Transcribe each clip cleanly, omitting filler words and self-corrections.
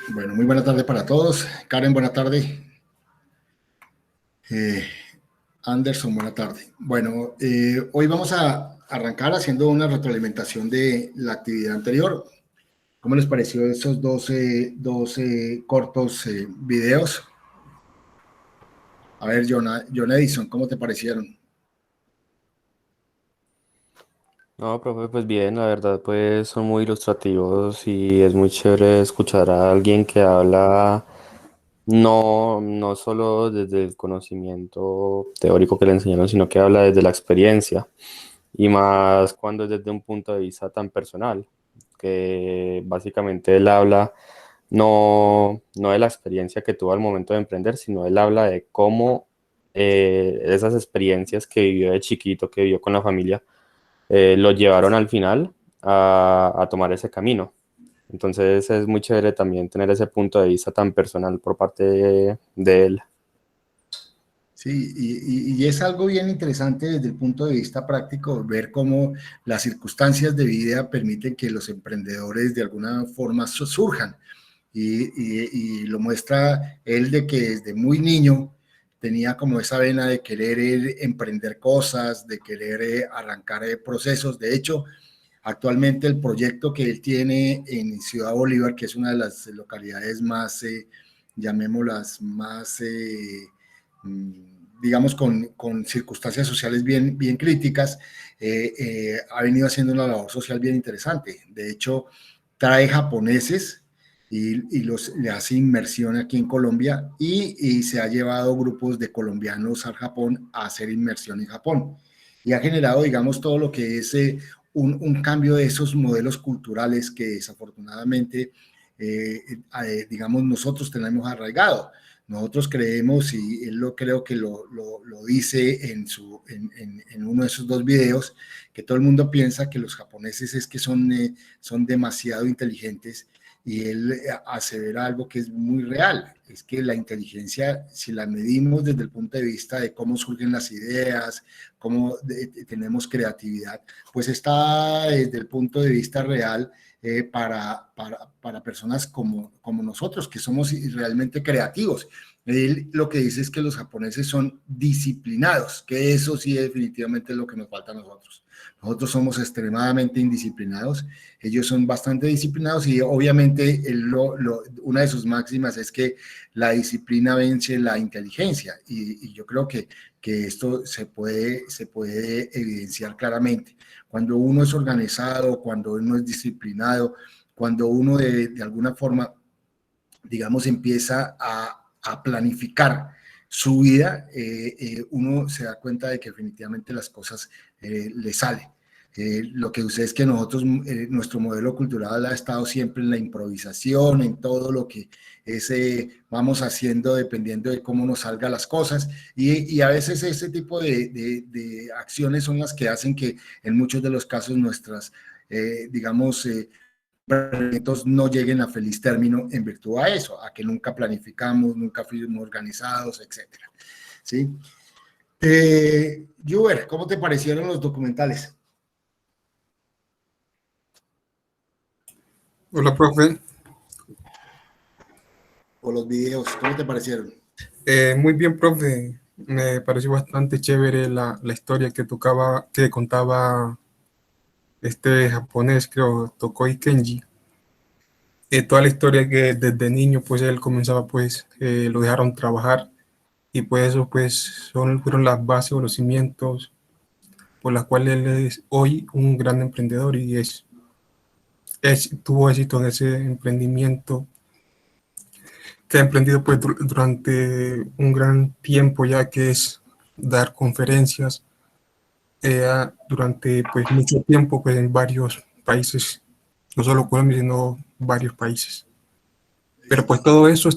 Bueno, muy buena tarde para todos. Karen, buena tarde. Eh, Anderson, buena tarde. Bueno, hoy vamos a arrancar haciendo una retroalimentación de la actividad anterior. ¿Cómo les pareció esos 12 cortos videos? A ver, John Edison, ¿cómo te parecieron? No, profe, pues bien, la verdad, pues son muy ilustrativos y es muy chévere escuchar a alguien que habla no solo desde el conocimiento teórico que le enseñaron, sino que habla desde la experiencia y más cuando es desde un punto de vista tan personal, que básicamente él habla no de la experiencia que tuvo al momento de emprender, sino él habla de cómo esas experiencias que vivió de chiquito, que vivió con la familia, lo llevaron al final a tomar ese camino. Entonces es muy chévere también tener ese punto de vista tan personal por parte de él. Sí, y es algo bien interesante desde el punto de vista práctico, ver cómo las circunstancias de vida permiten que los emprendedores de alguna forma surjan. Y lo muestra él de que desde muy niño tenía como esa vena de querer emprender cosas, de querer arrancar procesos. De hecho, actualmente el proyecto que él tiene en Ciudad Bolívar, que es una de las localidades más, llamémoslas, más, digamos, con circunstancias sociales bien críticas, ha venido haciendo una labor social bien interesante. De hecho, trae japoneses le hace inmersión aquí en Colombia y se ha llevado grupos de colombianos al Japón a hacer inmersión en Japón. Y ha generado, digamos, todo lo que es un cambio de esos modelos culturales que desafortunadamente, digamos, nosotros tenemos arraigado. Nosotros creemos, y él creo que lo dice en uno de esos dos videos, que todo el mundo piensa que los japoneses es que son demasiado inteligentes, y él asevera algo que es muy real, es que la inteligencia, si la medimos desde el punto de vista de cómo surgen las ideas, cómo tenemos creatividad, pues está desde el punto de vista real, para personas como nosotros, que somos realmente creativos. Él lo que dice es que los japoneses son disciplinados, que eso sí definitivamente es lo que nos falta a nosotros. Nosotros somos extremadamente indisciplinados, ellos son bastante disciplinados y obviamente una de sus máximas es que la disciplina vence la inteligencia y yo creo que esto se puede evidenciar claramente. Cuando uno es organizado, cuando uno es disciplinado, cuando uno de alguna forma, digamos, empieza a planificar su vida, uno se da cuenta de que definitivamente las cosas le salen. Lo que sucede es que nosotros, nuestro modelo cultural ha estado siempre en la improvisación, en todo lo que vamos haciendo dependiendo de cómo nos salgan las cosas, y a veces ese tipo de acciones son las que hacen que en muchos de los casos nuestras, digamos, proyectos no lleguen a feliz término en virtud a eso, a que nunca planificamos, nunca fuimos organizados, etcétera. ¿Sí? Juber, ¿cómo te parecieron los documentales Hola, profe. o los videos? ¿Cómo te parecieron? Muy bien, profe. Me pareció bastante chévere la historia que contaba este japonés, creo, Tokoi Kenji. Toda la historia que desde niño, pues él comenzaba, pues lo dejaron trabajar y pues eso, pues fueron las bases o los cimientos por las cuales él es hoy un gran emprendedor y tuvo éxito en ese emprendimiento que ha emprendido pues durante un gran tiempo, ya que es dar conferencias durante pues mucho tiempo pues en varios países, no solo Colombia, sino varios países. Pero pues todo eso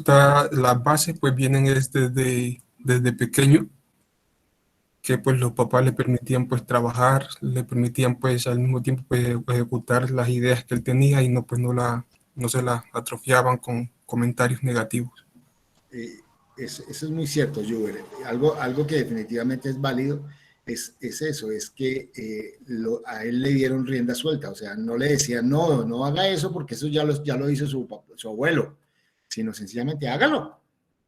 las bases pues vienen desde pequeño, que pues los papás le permitían pues trabajar, le permitían pues al mismo tiempo pues ejecutar las ideas que él tenía y no se las atrofiaban con comentarios negativos. Eh, eso es muy cierto, Juber. Algo que definitivamente es válido es eso, es que a él le dieron rienda suelta, o sea, no le decían, no haga eso porque eso ya lo hizo su abuelo. sino sencillamente hágalo,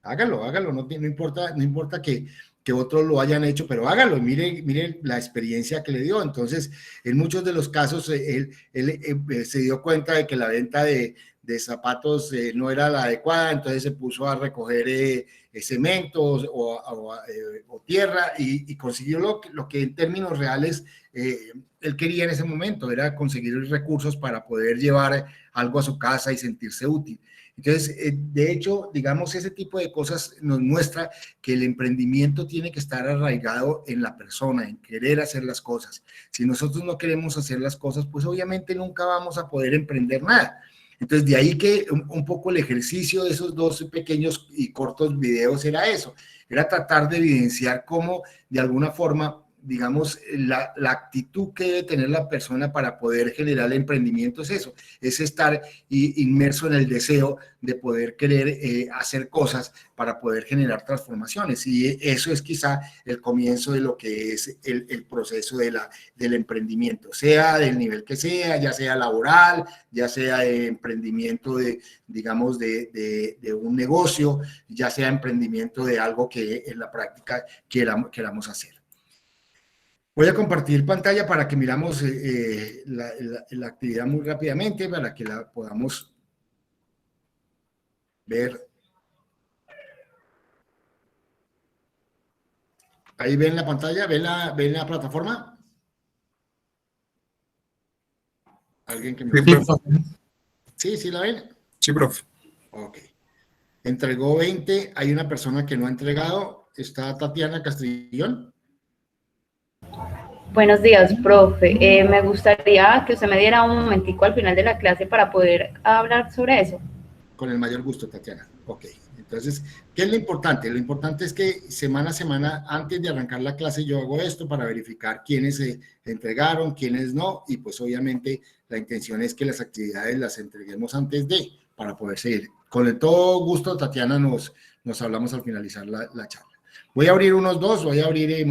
no importa que otros lo hayan hecho, pero hágalo, mire la experiencia que le dio. Entonces, en muchos de los casos, él se dio cuenta de que la venta de zapatos no era la adecuada, entonces se puso a recoger cemento o tierra y consiguió lo que en términos reales él quería en ese momento, era conseguir recursos para poder llevar algo a su casa y sentirse útil. Entonces, de hecho, digamos, ese tipo de cosas nos muestra que el emprendimiento tiene que estar arraigado en la persona, en querer hacer las cosas. Si nosotros no queremos hacer las cosas, pues obviamente nunca vamos a poder emprender nada. Entonces, de ahí que un poco el ejercicio de esos dos pequeños y cortos videos era eso, era tratar de evidenciar cómo, de alguna forma, digamos, la actitud que debe tener la persona para poder generar el emprendimiento es eso, es estar inmerso en el deseo de poder querer hacer cosas para poder generar transformaciones. Y eso es quizá el comienzo de lo que es el proceso del emprendimiento, sea del nivel que sea, ya sea laboral, ya sea de emprendimiento digamos, de un negocio, ya sea emprendimiento de algo que en la práctica queramos hacer. Voy a compartir pantalla para que miramos la actividad muy rápidamente, para que la podamos ver. Ahí ven la pantalla, ven la plataforma. ¿Alguien que me Sí, profe. Sí, la ven. Sí, profe. Ok. Entregó 20, hay una persona que no ha entregado, está Tatiana Castrillón. Buenos días, profe. Me gustaría que usted me diera un momentico al final de la clase para poder hablar sobre eso. Con el mayor gusto, Tatiana. Ok. Entonces, ¿qué es lo importante? Lo importante es que semana a semana, antes de arrancar la clase, yo hago esto para verificar quiénes se entregaron, quiénes no, y pues obviamente la intención es que las actividades las entreguemos antes para poder seguir. Con todo gusto, Tatiana, nos hablamos al finalizar la charla. Voy a abrir unos dos, voy a abrir,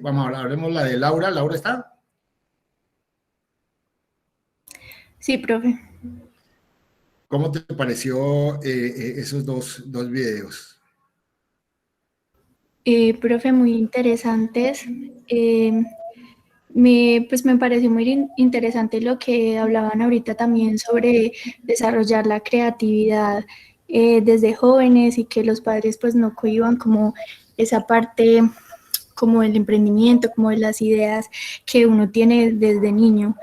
vamos a hablemos la de Laura. ¿Laura está? Sí, profe. ¿Cómo te pareció esos dos videos? Profe, muy interesantes. Pues me pareció muy interesante lo que hablaban ahorita también sobre desarrollar la creatividad desde jóvenes y que los padres pues no cohíban como esa parte como del emprendimiento, como de las ideas que uno tiene desde niño.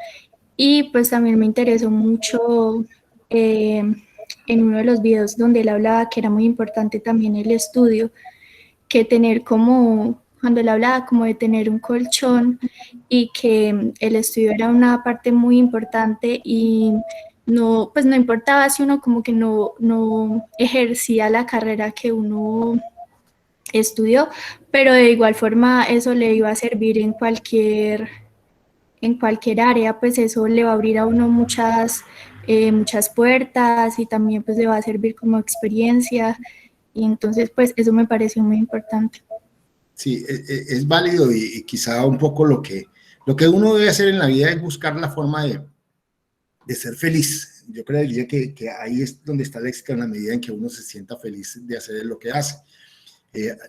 Y pues también me interesó mucho en uno de los videos donde él hablaba que era muy importante también el estudio, que tener como, cuando él hablaba como de tener un colchón y que el estudio era una parte muy importante y no, pues no importaba si uno como que no ejercía la carrera que uno estudió, pero de igual forma eso le iba a servir en cualquier área, pues eso le va a abrir a uno muchas puertas y también pues le va a servir como experiencia y entonces pues eso me pareció muy importante. Sí, es válido y quizá un poco lo que uno debe hacer en la vida es buscar la forma de ser feliz. Yo creería que ahí es donde está el éxito en la medida en que uno se sienta feliz de hacer lo que hace.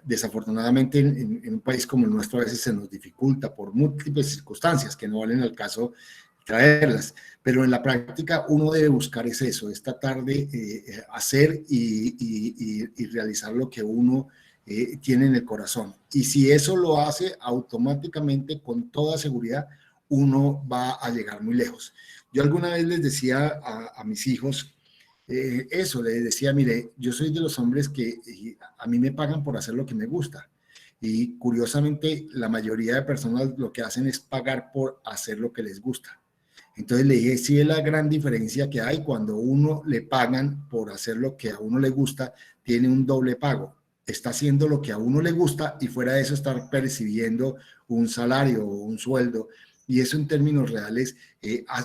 Desafortunadamente en un país como el nuestro a veces se nos dificulta por múltiples circunstancias que no valen al caso traerlas, pero en la práctica uno debe buscar eso, es tratar de hacer y realizar lo que uno tiene en el corazón. Y si eso lo hace automáticamente, con toda seguridad, uno va a llegar muy lejos. Yo alguna vez les decía a mis hijos, eso, les decía, mire, yo soy de los hombres que a mí me pagan por hacer lo que me gusta. Y curiosamente, la mayoría de personas lo que hacen es pagar por hacer lo que les gusta. Entonces le dije, sí es la gran diferencia que hay cuando uno le pagan por hacer lo que a uno le gusta, tiene un doble pago. Está haciendo lo que a uno le gusta y fuera de eso estar percibiendo un salario o un sueldo. Y eso en términos reales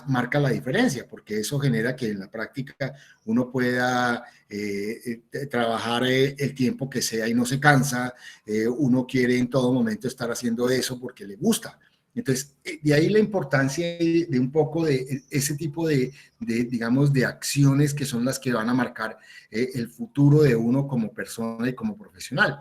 marca la diferencia, porque eso genera que en la práctica uno pueda trabajar el tiempo que sea y no se cansa. Uno quiere en todo momento estar haciendo eso porque le gusta. Entonces, de ahí la importancia de un poco de ese tipo digamos, de acciones que son las que van a marcar el futuro de uno como persona y como profesional.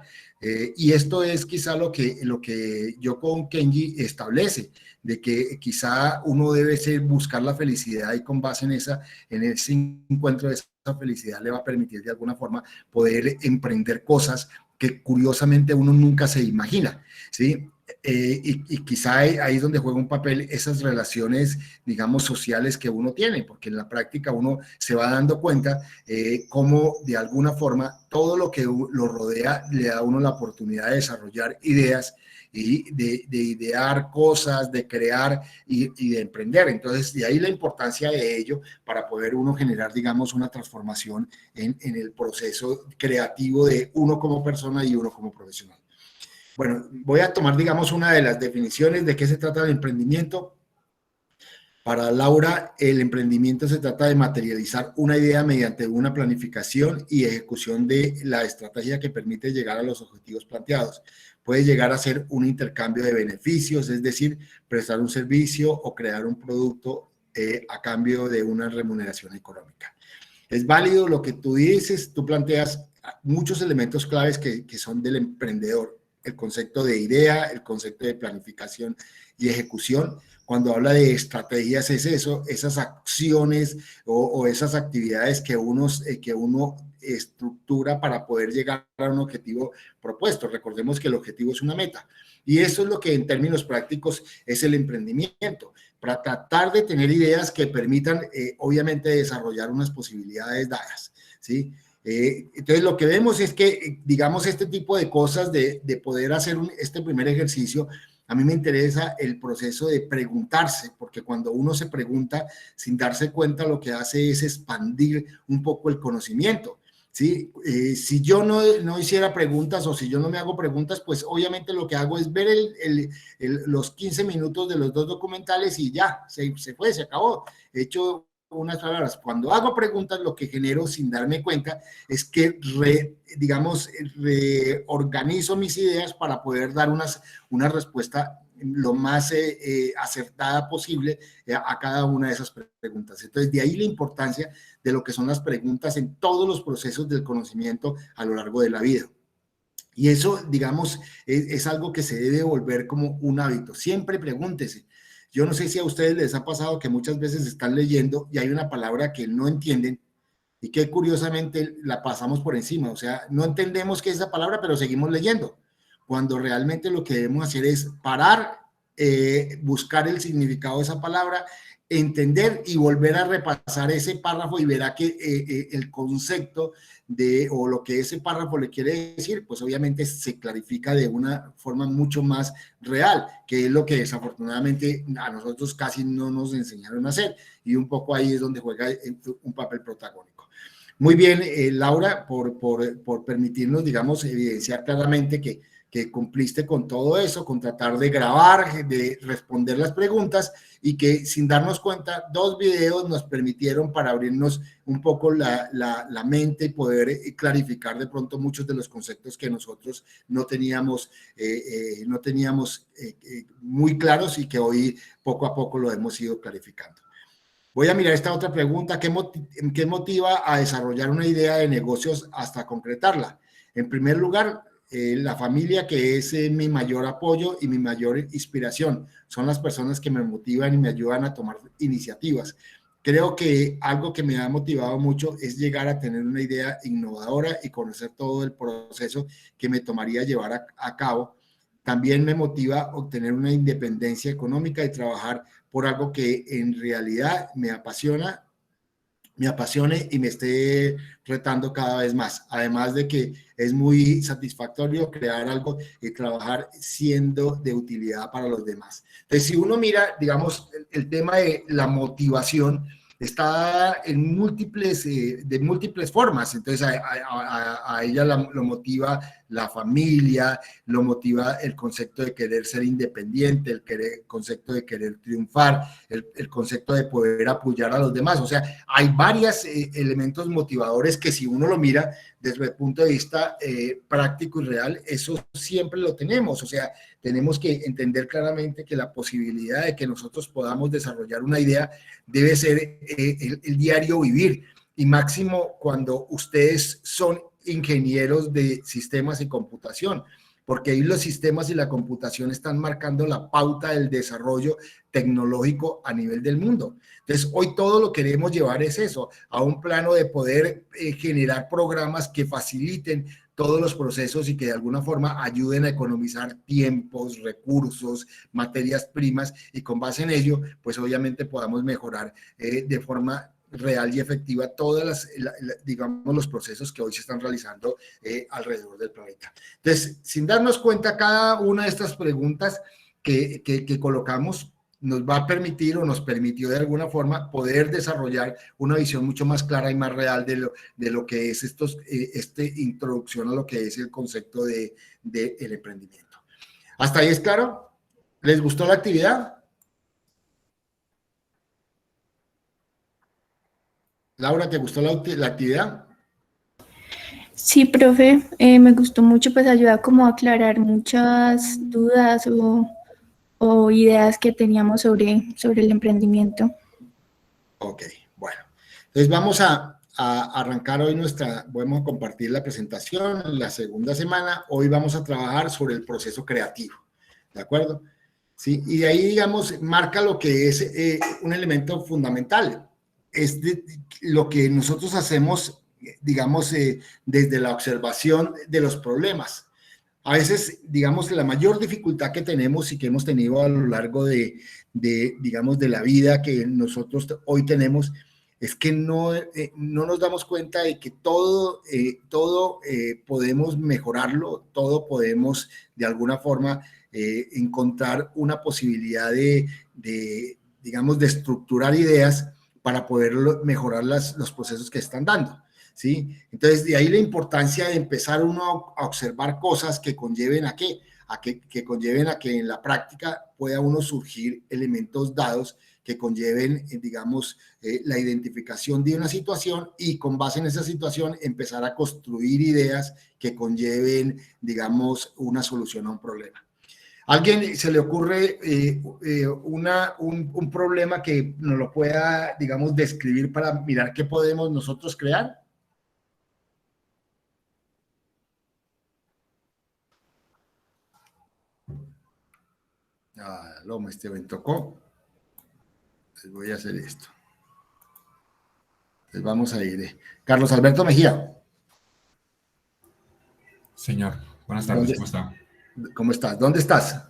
Y esto es quizá lo que Yoko Kenji establece, de que quizá uno debe buscar la felicidad y con base en ese encuentro de esa felicidad le va a permitir de alguna forma poder emprender cosas que curiosamente uno nunca se imagina, ¿sí? Y quizá ahí es donde juega un papel esas relaciones, digamos, sociales que uno tiene, porque en la práctica uno se va dando cuenta cómo de alguna forma todo lo que lo rodea le da a uno la oportunidad de desarrollar ideas y de idear cosas, de crear y de emprender. Entonces, de ahí la importancia de ello para poder uno generar, digamos, una transformación en el proceso creativo de uno como persona y uno como profesional. Bueno, voy a tomar, digamos, una de las definiciones de qué se trata el emprendimiento. Para Laura, el emprendimiento se trata de materializar una idea mediante una planificación y ejecución de la estrategia que permite llegar a los objetivos planteados. Puede llegar a ser un intercambio de beneficios, es decir, prestar un servicio o crear un producto a cambio de una remuneración económica. Es válido lo que tú dices, tú planteas muchos elementos claves que son del emprendedor. El concepto de idea, el concepto de planificación y ejecución. Cuando habla de estrategias es eso, esas acciones o esas actividades que uno estructura para poder llegar a un objetivo propuesto. Recordemos que el objetivo es una meta. Y eso es lo que en términos prácticos es el emprendimiento, para tratar de tener ideas que permitan, obviamente, desarrollar unas posibilidades dadas, ¿sí? Entonces, lo que vemos es que, digamos, este tipo de cosas de poder hacer este primer ejercicio, a mí me interesa el proceso de preguntarse, porque cuando uno se pregunta sin darse cuenta, lo que hace es expandir un poco el conocimiento, ¿sí? Si yo no hiciera preguntas o si yo no me hago preguntas, pues obviamente lo que hago es ver los 15 minutos de los 2 documentales y ya, se fue, se acabó. He hecho unas palabras. Cuando hago preguntas, lo que genero sin darme cuenta es que, reorganizo mis ideas para poder dar una respuesta lo más acertada posible a cada una de esas preguntas. Entonces, de ahí la importancia de lo que son las preguntas en todos los procesos del conocimiento a lo largo de la vida. Y eso, digamos, es algo que se debe volver como un hábito. Siempre pregúntese. Yo no sé si a ustedes les ha pasado que muchas veces están leyendo y hay una palabra que no entienden y que curiosamente la pasamos por encima. O sea, no entendemos qué es esa palabra, pero seguimos leyendo. Cuando realmente lo que debemos hacer es parar, buscar el significado de esa palabra, entender y volver a repasar ese párrafo y verá que el concepto o lo que ese párrafo le quiere decir, pues obviamente se clarifica de una forma mucho más real, que es lo que desafortunadamente a nosotros casi no nos enseñaron a hacer, y un poco ahí es donde juega un papel protagónico. Muy bien, Laura, por permitirnos, digamos, evidenciar claramente que cumpliste con todo eso, con tratar de grabar, de responder las preguntas y que sin darnos cuenta, 2 videos nos permitieron para abrirnos un poco la mente y poder clarificar de pronto muchos de los conceptos que nosotros no teníamos muy claros y que hoy poco a poco lo hemos ido clarificando. Voy a mirar esta otra pregunta. ¿Qué motiva a desarrollar una idea de negocios hasta concretarla? En primer lugar, la familia, que es mi mayor apoyo y mi mayor inspiración. Son las personas que me motivan y me ayudan a tomar iniciativas. Creo que algo que me ha motivado mucho es llegar a tener una idea innovadora y conocer todo el proceso que me tomaría llevar a cabo. También me motiva obtener una independencia económica y trabajar por algo que en realidad me apasione y me esté retando cada vez más. Además de que es muy satisfactorio crear algo y trabajar siendo de utilidad para los demás. Entonces, si uno mira, digamos, el tema de la motivación está en de múltiples formas. Entonces, a ella lo motiva la familia, lo motiva el concepto de querer ser independiente, el concepto de querer triunfar, el concepto de poder apoyar a los demás. O sea, hay varios elementos motivadores que si uno lo mira desde el punto de vista práctico y real, eso siempre lo tenemos. O sea, tenemos que entender claramente que la posibilidad de que nosotros podamos desarrollar una idea debe ser el diario vivir, y máximo cuando ustedes son ingenieros de sistemas y computación, porque ahí los sistemas y la computación están marcando la pauta del desarrollo tecnológico a nivel del mundo. Entonces, hoy todo lo que queremos llevar es eso, a un plano de poder generar programas que faciliten todos los procesos y que de alguna forma ayuden a economizar tiempos, recursos, materias primas, y con base en ello, pues obviamente podamos mejorar de forma real y efectiva todas digamos, los procesos que hoy se están realizando alrededor del planeta. Entonces, sin darnos cuenta, cada una de estas preguntas que colocamos nos va a permitir o nos permitió de alguna forma poder desarrollar una visión mucho más clara y más real de lo que es introducción a lo que es el concepto de el emprendimiento. ¿Hasta ahí es claro? ¿Les gustó la actividad? Laura, ¿te gustó la actividad? Sí, profe, me gustó mucho, pues ayuda como a aclarar muchas dudas o ideas que teníamos sobre el emprendimiento. Ok, bueno. Entonces vamos a arrancar hoy vamos a compartir la presentación, la segunda semana. Hoy vamos a trabajar sobre el proceso creativo, ¿de acuerdo? Sí, y de ahí, digamos, marca lo que es un elemento fundamental. Es lo que nosotros hacemos, digamos, desde la observación de los problemas. A veces, digamos, la mayor dificultad que tenemos y que hemos tenido a lo largo digamos, de la vida que nosotros hoy tenemos, es que no nos damos cuenta de que todo podemos mejorarlo, todo podemos, de alguna forma, encontrar una posibilidad digamos, de estructurar ideas para poder mejorar los procesos que están dando, ¿sí? Entonces, de ahí la importancia de empezar uno a observar cosas que conlleven a qué, que conlleven a que en la práctica pueda uno surgir elementos dados que conlleven, digamos, la identificación de una situación y con base en esa situación empezar a construir ideas que conlleven, digamos, una solución a un problema. ¿Alguien se le ocurre un problema que nos lo pueda, digamos, describir para mirar qué podemos nosotros crear? Loma, me tocó. Entonces voy a hacer esto. Entonces vamos a ir. Carlos Alberto Mejía. Señor, buenas tardes, ¿cómo está? ¿Cómo estás? ¿Dónde estás?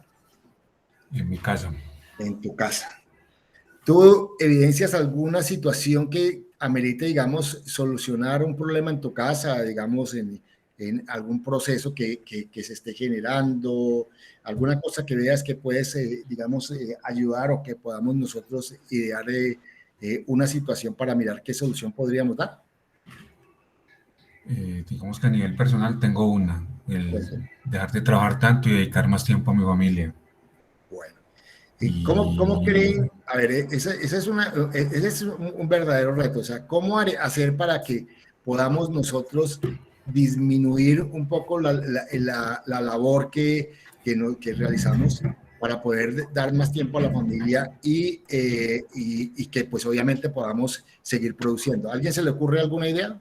En mi casa. En tu casa. ¿Tú evidencias alguna situación que amerite, digamos, solucionar un problema en tu casa, digamos, en algún proceso que se esté generando, alguna cosa que veas que puedes, digamos, ayudar o que podamos nosotros idear una situación para mirar qué solución podríamos dar? Digamos que a nivel personal tengo dejar de trabajar tanto y dedicar más tiempo a mi familia. Bueno. ¿Cómo creen? A ver, ese es un verdadero reto. O sea, ¿cómo hacer para que podamos nosotros disminuir un poco la labor que realizamos para poder dar más tiempo a la familia y que pues obviamente podamos seguir produciendo? ¿A alguien se le ocurre alguna idea?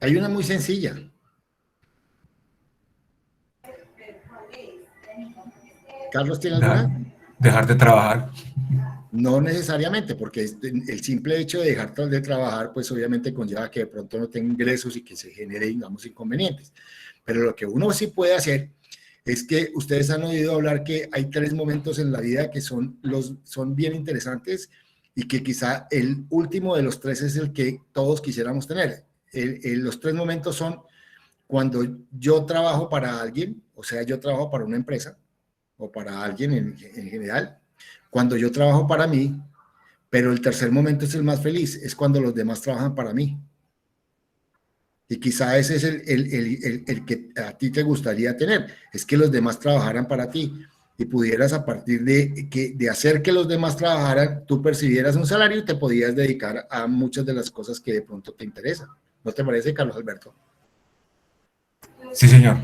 Hay una muy sencilla. ¿Carlos tiene alguna? Dejar de trabajar. No necesariamente, porque el simple hecho de dejar de trabajar, pues obviamente conlleva que de pronto no tenga ingresos y que se genere, digamos, inconvenientes. Pero lo que uno sí puede hacer es que ustedes han oído hablar que hay 3 momentos en la vida que son bien interesantes y que quizá el último de los 3 es el que todos quisiéramos tener. Los 3 momentos son cuando yo trabajo para alguien, o sea, yo trabajo para una empresa o para alguien en general, cuando yo trabajo para mí, pero el tercer momento es el más feliz, es cuando los demás trabajan para mí. Y quizá ese es el que a ti te gustaría tener, es que los demás trabajaran para ti y pudieras a partir de hacer que los demás trabajaran, tú percibieras un salario y te podías dedicar a muchas de las cosas que de pronto te interesan. ¿No te parece, Carlos Alberto? Sí, señor.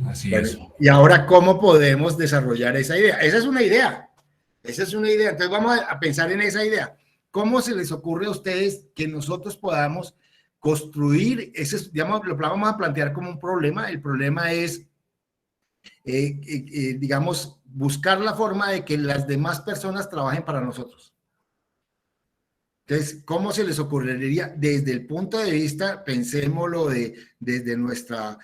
Así Bueno, es. y ahora, ¿cómo podemos desarrollar esa idea? Esa es una idea. Esa es una idea. Entonces vamos a pensar en esa idea. ¿Cómo se les ocurre a ustedes que nosotros podamos construir ese, digamos, lo vamos a plantear como un problema? El problema es, digamos, buscar la forma de que las demás personas trabajen para nosotros. Entonces, ¿cómo se les ocurriría desde el punto de vista, pensémoslo desde nuestra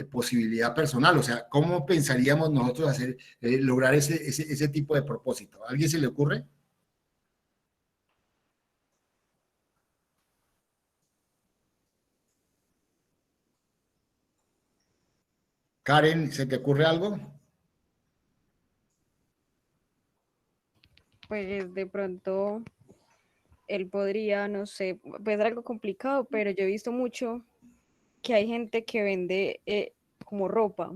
posibilidad personal? O sea, ¿cómo pensaríamos nosotros hacer, lograr ese tipo de propósito? ¿A alguien se le ocurre? Karen, ¿se te ocurre algo? Pues de pronto él podría, no sé, puede ser algo complicado, pero yo he visto mucho que hay gente que vende como ropa,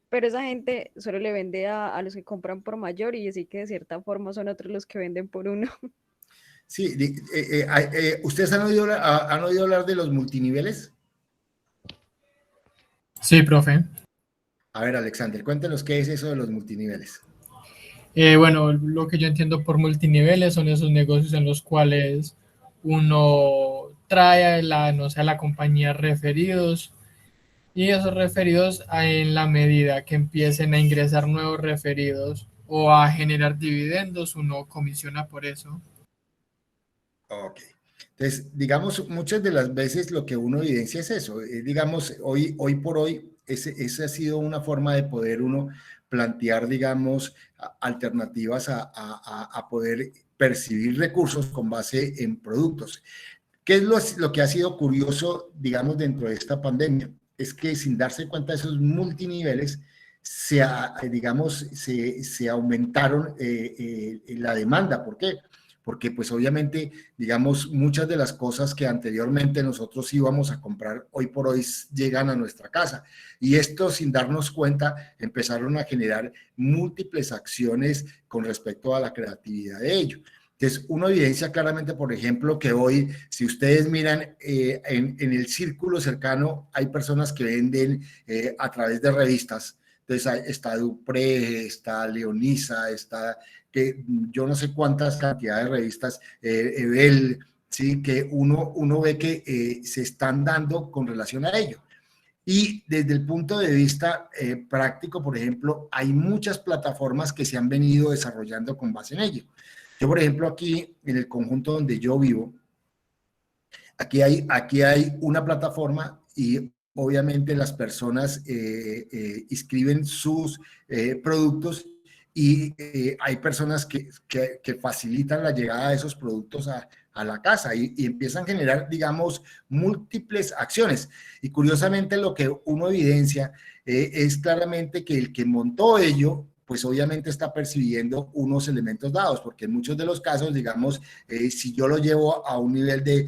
pero esa gente solo le vende a los que compran por mayor y así que de cierta forma son otros los que venden por uno. Sí, ¿ustedes han oído hablar de los multiniveles? Sí, profe. A ver, Alexander, cuéntanos qué es eso de los multiniveles. Bueno, lo que yo entiendo por multiniveles son esos negocios en los cuales uno trae no sé, a la compañía referidos y esos referidos en la medida que empiecen a ingresar nuevos referidos o a generar dividendos, uno comisiona por eso. Ok. Entonces, digamos, muchas de las veces lo que uno evidencia es eso. Digamos, hoy por hoy, esa ha sido una forma de poder uno plantear, digamos, alternativas a poder percibir recursos con base en productos. ¿Qué es lo que ha sido curioso, digamos, dentro de esta pandemia? Es que sin darse cuenta de esos multiniveles, digamos, se aumentaron la demanda. ¿Por qué? Porque pues obviamente, digamos, muchas de las cosas que anteriormente nosotros íbamos a comprar, hoy por hoy llegan a nuestra casa. Y esto, sin darnos cuenta, empezaron a generar múltiples acciones con respecto a la creatividad de ello. Entonces, uno evidencia claramente, por ejemplo, que hoy, si ustedes miran en el círculo cercano, hay personas que venden a través de revistas. Entonces, está Dupré, está Leonisa, está que yo no sé cuántas cantidades de revistas, Ebel, ¿sí? Que uno ve que se están dando con relación a ello. Y desde el punto de vista práctico, por ejemplo, hay muchas plataformas que se han venido desarrollando con base en ello. Yo, por ejemplo, aquí en el conjunto donde yo vivo, aquí hay una plataforma y obviamente las personas inscriben sus productos y hay personas que facilitan la llegada de esos productos a la casa y empiezan a generar, digamos, múltiples acciones. Y curiosamente lo que uno evidencia es claramente que el que montó ello, pues obviamente está percibiendo unos elementos dados, porque en muchos de los casos, digamos, si yo lo llevo a un nivel de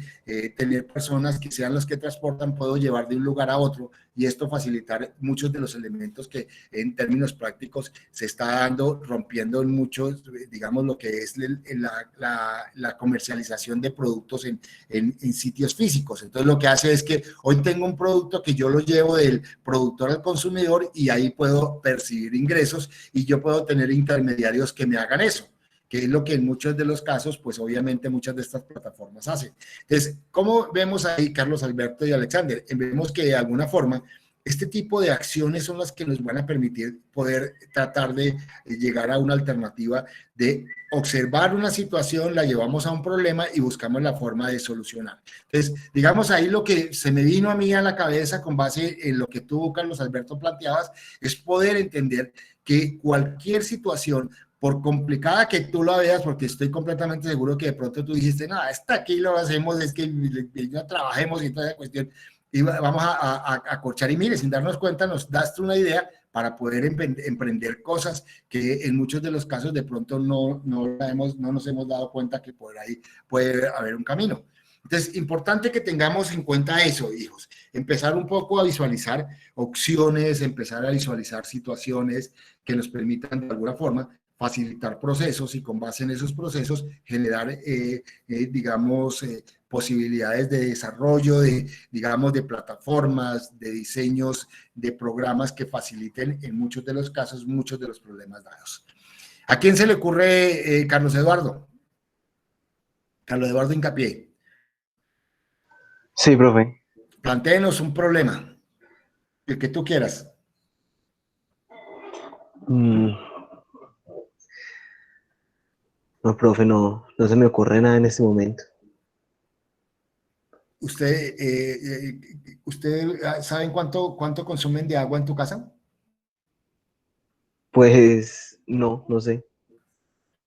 tener personas que sean los que transportan, puedo llevar de un lugar a otro y esto facilitar muchos de los elementos que en términos prácticos se está dando, rompiendo en muchos, digamos, lo que es la comercialización de productos en sitios físicos. Entonces, lo que hace es que hoy tengo un producto que yo lo llevo del productor al consumidor y ahí puedo percibir ingresos y yo puedo tener intermediarios que me hagan eso, que es lo que en muchos de los casos, pues obviamente muchas de estas plataformas hacen. Entonces, ¿cómo vemos ahí, Carlos Alberto y Alexander? Vemos que de alguna forma este tipo de acciones son las que nos van a permitir poder tratar de llegar a una alternativa de observar una situación, la llevamos a un problema y buscamos la forma de solucionar. Entonces, digamos ahí lo que se me vino a mí a la cabeza con base en lo que tú, Carlos Alberto, planteabas, es poder entender que cualquier situación, por complicada que tú la veas, porque estoy completamente seguro que de pronto tú dijiste, nada, hasta aquí lo hacemos, es que no trabajemos y toda esa cuestión, Y vamos a corchar y mire, sin darnos cuenta, nos das una idea para poder emprender cosas que en muchos de los casos de pronto no nos hemos dado cuenta que por ahí puede haber un camino. Entonces, importante que tengamos en cuenta eso, hijos. Empezar un poco a visualizar opciones, empezar a visualizar situaciones que nos permitan de alguna forma facilitar procesos y con base en esos procesos generar, digamos, posibilidades de desarrollo, digamos, de plataformas, de diseños, de programas que faciliten en muchos de los casos, muchos de los problemas dados. ¿A quién se le ocurre, Carlos Eduardo? Carlos Eduardo Hincapié. Sí, profe. Plantéenos un problema, el que tú quieras. No, profe, no se me ocurre nada en este momento. ¿Usted saben cuánto consumen de agua en tu casa? Pues no sé.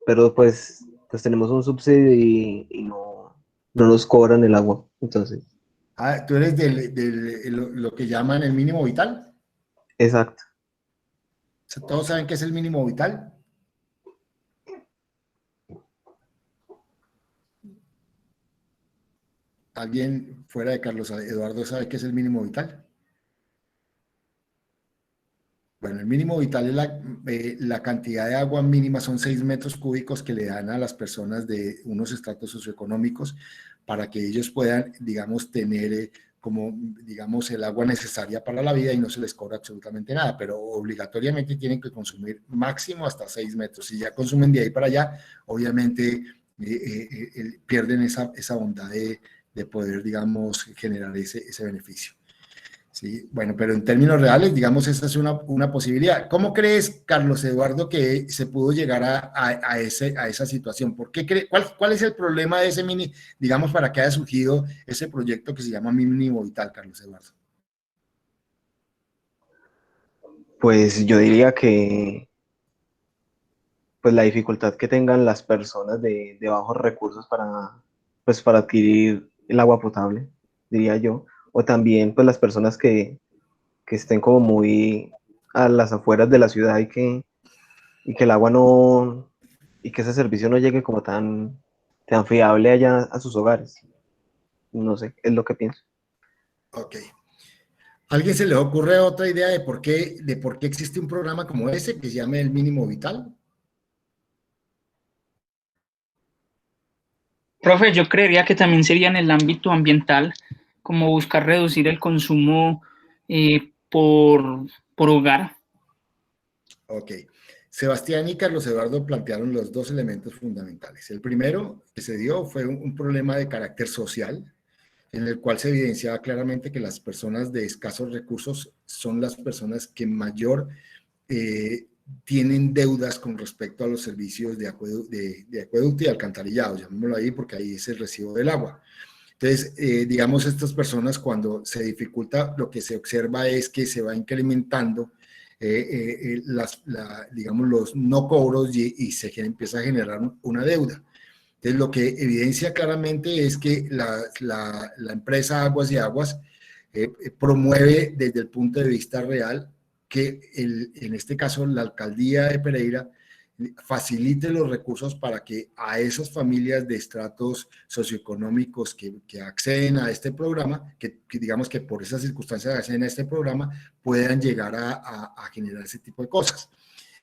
Pero pues tenemos un subsidio y no nos cobran el agua. Entonces, ¿Tú eres lo que llaman el mínimo vital? exacto. ¿Todos saben qué es el mínimo vital? ¿Alguien fuera de Carlos Eduardo sabe qué es el mínimo vital? Bueno, el mínimo vital es la cantidad de agua mínima, son 6 metros cúbicos que le dan a las personas de unos estratos socioeconómicos para que ellos puedan, digamos, tener como, digamos, el agua necesaria para la vida y no se les cobra absolutamente nada, pero obligatoriamente tienen que consumir máximo hasta 6 metros. Si ya consumen de ahí para allá, obviamente pierden esa bondad de poder, digamos, generar ese beneficio. Sí, bueno, pero en términos reales, digamos, esa es una posibilidad. ¿Cómo crees, Carlos Eduardo, que se pudo llegar a esa situación? ¿Por qué cuál es el problema de ese digamos, para que haya surgido ese proyecto que se llama Mínimo Vital, Carlos Eduardo? Pues yo diría que pues la dificultad que tengan las personas de bajos recursos para adquirir el agua potable, diría yo. O también pues las personas que estén como muy a las afueras de la ciudad y que el agua no, y que ese servicio no llegue como tan fiable allá a sus hogares. No sé, es lo que pienso. Ok. ¿A alguien se le ocurre otra idea de por qué existe un programa como ese que se llama el Mínimo Vital? Profe, yo creería que también sería en el ámbito ambiental, como buscar reducir el consumo por hogar. Ok. Sebastián y Carlos Eduardo plantearon los dos elementos fundamentales. El primero que se dio fue un problema de carácter social, en el cual se evidenciaba claramente que las personas de escasos recursos son las personas que mayor tienen deudas con respecto a los servicios de acueducto y alcantarillado, llamémoslo ahí porque ahí es el recibo del agua. Entonces, digamos, estas personas cuando se dificulta, lo que se observa es que se va incrementando digamos, los no cobros y se empieza a generar una deuda. Entonces, lo que evidencia claramente es que la empresa Aguas y Aguas promueve desde el punto de vista real que en este caso la alcaldía de Pereira facilite los recursos para que a esas familias de estratos socioeconómicos que acceden a este programa, que digamos que por esas circunstancias acceden a este programa, puedan llegar a generar ese tipo de cosas.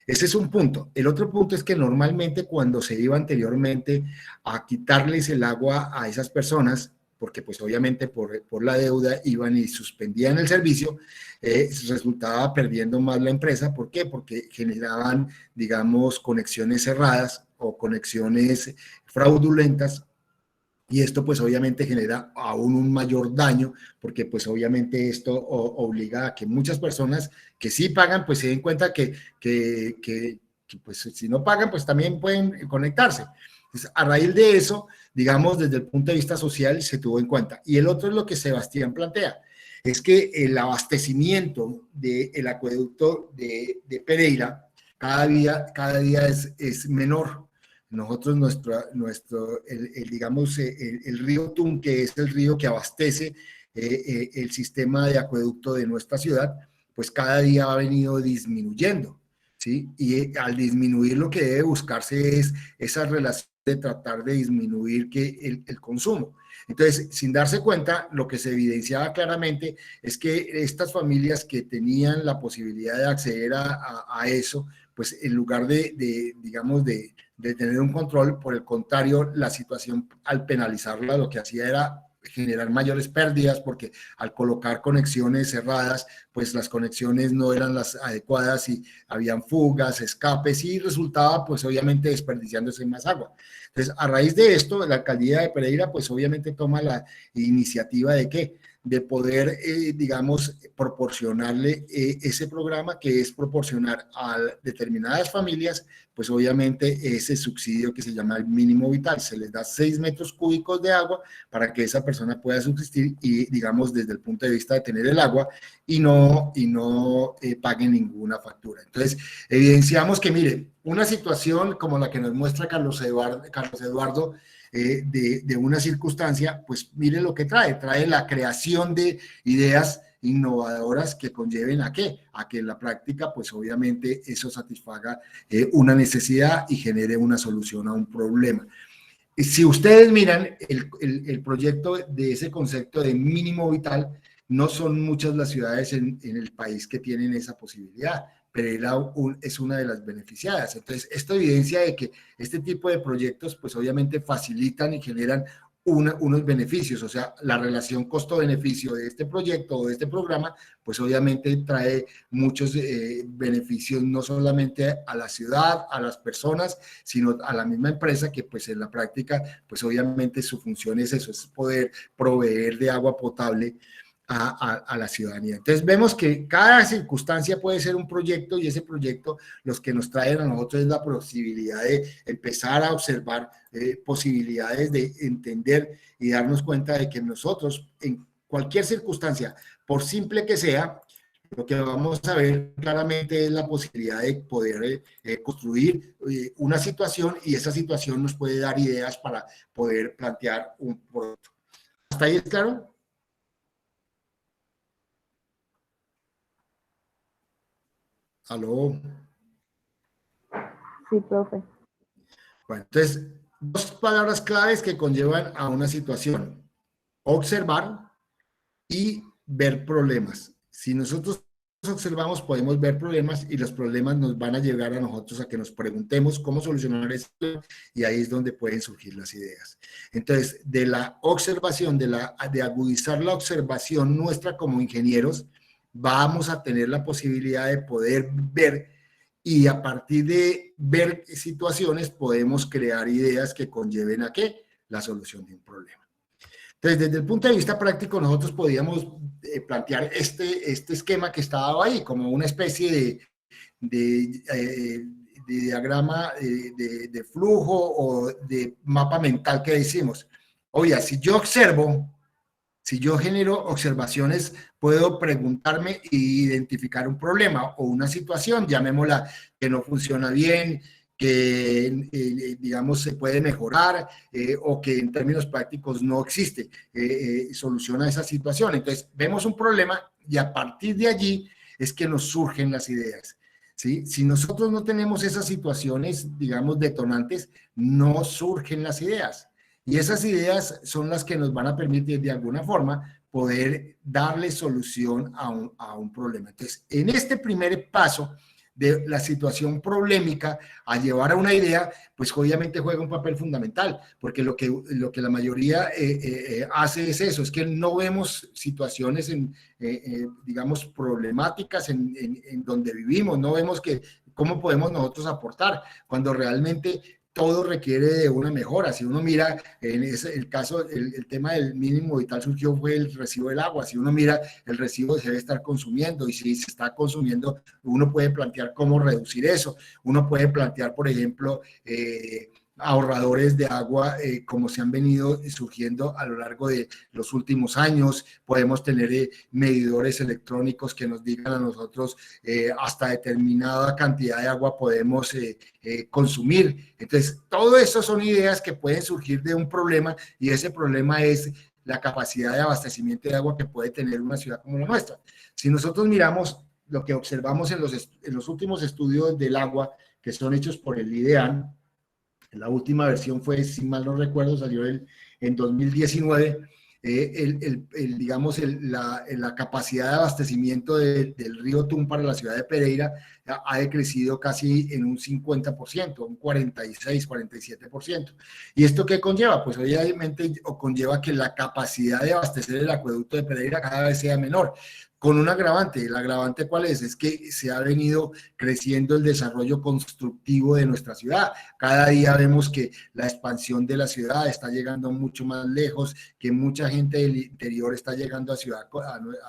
Ese es un punto. El otro punto es que normalmente cuando se iba anteriormente a quitarles el agua a esas personas, porque pues obviamente por la deuda iban y suspendían el servicio, resultaba perdiendo más la empresa. ¿Por qué? Porque generaban, digamos, conexiones cerradas o conexiones fraudulentas, y esto pues obviamente genera aún un mayor daño, porque pues obviamente esto obliga a que muchas personas que sí pagan, pues se den cuenta que pues si no pagan, pues también pueden conectarse. Entonces, a raíz de eso, digamos, desde el punto de vista social se tuvo en cuenta. Y el otro es lo que Sebastián plantea, es que el abastecimiento del acueducto de Pereira cada día es menor. Nosotros, digamos, el río Tunque es el río que abastece el sistema de acueducto de nuestra ciudad, pues cada día ha venido disminuyendo, ¿sí? Y al disminuir lo que debe buscarse es esa relación de tratar de disminuir el consumo. Entonces, sin darse cuenta, lo que se evidenciaba claramente es que estas familias que tenían la posibilidad de acceder a eso, pues en lugar digamos, de tener un control, por el contrario, la situación al penalizarla lo que hacía era generar mayores pérdidas, porque al colocar conexiones cerradas, pues las conexiones no eran las adecuadas y habían fugas, escapes, y resultaba pues obviamente desperdiciándose más agua. Entonces, a raíz de esto, la alcaldía de Pereira pues obviamente toma la iniciativa de ¿qué? De poder, digamos, proporcionarle ese programa, que es proporcionar a determinadas familias, pues obviamente ese subsidio que se llama el mínimo vital. Se les da 6 metros cúbicos de agua para que esa persona pueda subsistir y, digamos, desde el punto de vista de tener el agua y no pague ninguna factura. Entonces, evidenciamos que, mire, una situación como la que nos muestra Carlos Eduardo, de una circunstancia, pues mire lo que trae la creación de ideas innovadoras que conlleven ¿a qué? A que en la práctica, pues obviamente eso satisfaga una necesidad y genere una solución a un problema. Si ustedes miran el proyecto de ese concepto de mínimo vital, no son muchas las ciudades en el país que tienen esa posibilidad. Pereira es una de las beneficiadas. Entonces, esto evidencia de que este tipo de proyectos, pues obviamente facilitan y generan unos beneficios, o sea, la relación costo-beneficio de este proyecto o de este programa, pues obviamente trae muchos beneficios, no solamente a la ciudad, a las personas, sino a la misma empresa, que pues en la práctica, pues obviamente su función es eso, es poder proveer de agua potable a la ciudadanía. Entonces vemos que cada circunstancia puede ser un proyecto, y ese proyecto los que nos traen a nosotros es la posibilidad de empezar a observar posibilidades de entender y darnos cuenta de que nosotros en cualquier circunstancia, por simple que sea, lo que vamos a ver claramente es la posibilidad de poder construir una situación, y esa situación nos puede dar ideas para poder plantear un producto. ¿Hasta ahí es claro? ¿Aló? Sí, profe. Bueno, entonces, 2 palabras claves que conllevan a una situación: observar y ver problemas. Si nosotros observamos, podemos ver problemas, y los problemas nos van a llevar a nosotros a que nos preguntemos cómo solucionar esto, y ahí es donde pueden surgir las ideas. Entonces, de la observación, de agudizar la observación nuestra como ingenieros, vamos a tener la posibilidad de poder ver, y a partir de ver situaciones podemos crear ideas que conlleven ¿a qué? La solución de un problema. Entonces, desde el punto de vista práctico, nosotros podíamos plantear este esquema que está dado ahí como una especie de diagrama de flujo o de mapa mental que decimos. Oye, si yo observo, si yo genero observaciones, puedo preguntarme e identificar un problema o una situación, llamémosla, que no funciona bien, que digamos se puede mejorar, o que en términos prácticos no existe solución a esa situación. Entonces vemos un problema, y a partir de allí es que nos surgen las ideas, ¿sí? Si nosotros no tenemos esas situaciones, digamos, detonantes, no surgen las ideas. Y esas ideas son las que nos van a permitir de alguna forma poder darle solución a un problema. Entonces, en este primer paso de la situación problemática a llevar a una idea, pues obviamente juega un papel fundamental, porque lo que la mayoría hace es eso, es que no vemos situaciones, digamos, problemáticas en donde vivimos, no vemos cómo podemos nosotros aportar, cuando realmente todo requiere de una mejora. Si uno mira, el caso, el tema del mínimo vital surgió fue el recibo del agua. Si uno mira, el recibo se debe estar consumiendo, y si se está consumiendo, uno puede plantear cómo reducir eso. Uno puede plantear, por ejemplo, ahorradores de agua, como se han venido surgiendo a lo largo de los últimos años. Podemos tener medidores electrónicos que nos digan a nosotros hasta determinada cantidad de agua podemos consumir. Entonces, todo eso son ideas que pueden surgir de un problema, y ese problema es la capacidad de abastecimiento de agua que puede tener una ciudad como la nuestra. Si nosotros miramos lo que observamos en los últimos estudios del agua que son hechos por el IDEAN, la última versión fue, si mal no recuerdo, salió en 2019, la capacidad de abastecimiento del río Tun para la ciudad de Pereira ha decrecido casi en un 50%, un 46, 47%. ¿Y esto qué conlleva? Pues obviamente conlleva que la capacidad de abastecer el acueducto de Pereira cada vez sea menor, con un agravante. ¿El agravante cuál es? Es que se ha venido creciendo el desarrollo constructivo de nuestra ciudad. Cada día vemos que la expansión de la ciudad está llegando mucho más lejos, que mucha gente del interior está llegando a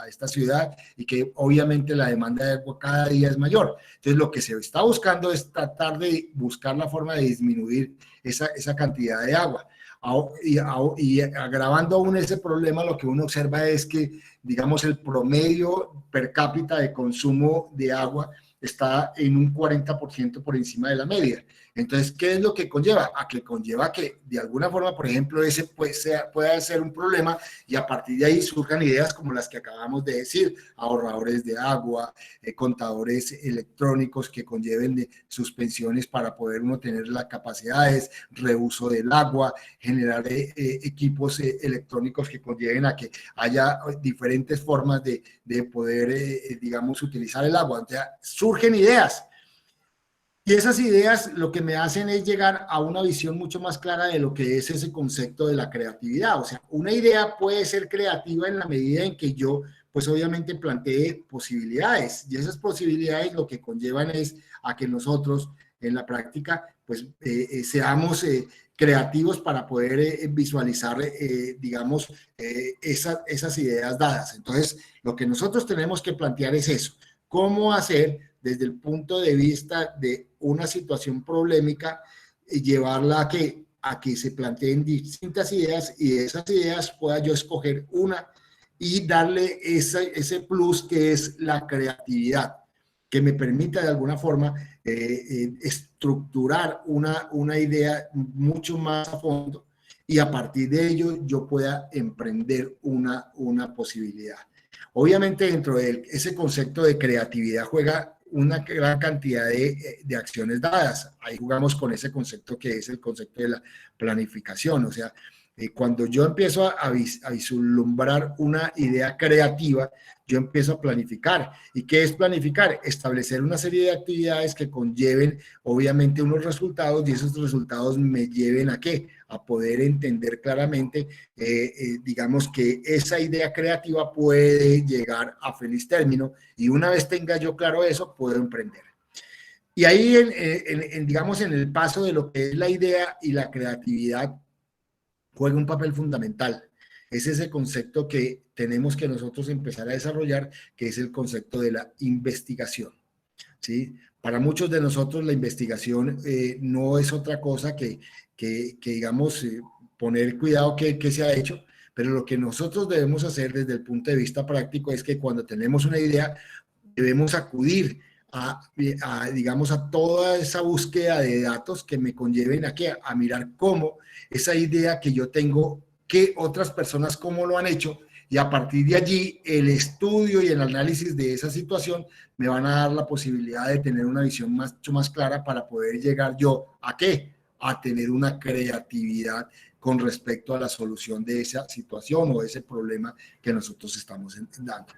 esta ciudad y que obviamente la demanda de agua cada día es mayor. Entonces lo que se está buscando es tratar de buscar la forma de disminuir esa cantidad de agua. Y agravando aún ese problema, lo que uno observa es que, digamos, el promedio per cápita de consumo de agua está en un 40% por encima de la media. Entonces, ¿qué es lo que conlleva? A que conlleva que, de alguna forma, por ejemplo, ese pueda ser un problema y a partir de ahí surjan ideas como las que acabamos de decir, ahorradores de agua, contadores electrónicos que conlleven de suspensiones para poder uno tener las capacidades, reuso del agua, generar equipos electrónicos que conlleven a que haya diferentes formas de poder, digamos, utilizar el agua. O sea, surgen ideas. Y esas ideas lo que me hacen es llegar a una visión mucho más clara de lo que es ese concepto de la creatividad. O sea, una idea puede ser creativa en la medida en que yo, pues obviamente plantee posibilidades. Y esas posibilidades lo que conllevan es a que nosotros en la práctica, pues seamos creativos para poder visualizar, digamos, esas ideas dadas. Entonces, lo que nosotros tenemos que plantear es eso. ¿Cómo hacer desde el punto de vista de una situación problemática, llevarla a que se planteen distintas ideas y de esas ideas pueda yo escoger una y darle ese plus que es la creatividad, que me permita de alguna forma estructurar una idea mucho más a fondo y a partir de ello yo pueda emprender una posibilidad. Obviamente dentro de ese concepto de creatividad juega una gran cantidad de acciones dadas. Ahí jugamos con ese concepto que es el concepto de la planificación. O sea, cuando yo empiezo a vislumbrar una idea creativa, yo empiezo a planificar. ¿Y qué es planificar? Establecer una serie de actividades que conlleven, obviamente, unos resultados y esos resultados me lleven ¿a qué? A poder entender claramente, digamos, que esa idea creativa puede llegar a feliz término y una vez tenga yo claro eso, puedo emprender. Y ahí, digamos, en el paso de lo que es la idea y la creatividad, juega un papel fundamental. Es ese concepto que tenemos que nosotros empezar a desarrollar, que es el concepto de la investigación, ¿sí? Para muchos de nosotros la investigación no es otra cosa que digamos, poner cuidado que se ha hecho, pero lo que nosotros debemos hacer desde el punto de vista práctico es que cuando tenemos una idea, debemos acudir digamos, a toda esa búsqueda de datos que me conlleven a mirar cómo esa idea que yo tengo, que otras personas cómo lo han hecho, y a partir de allí el estudio y el análisis de esa situación me van a dar la posibilidad de tener una visión mucho más clara para poder llegar yo ¿a qué? A tener una creatividad con respecto a la solución de esa situación o ese problema que nosotros estamos dando.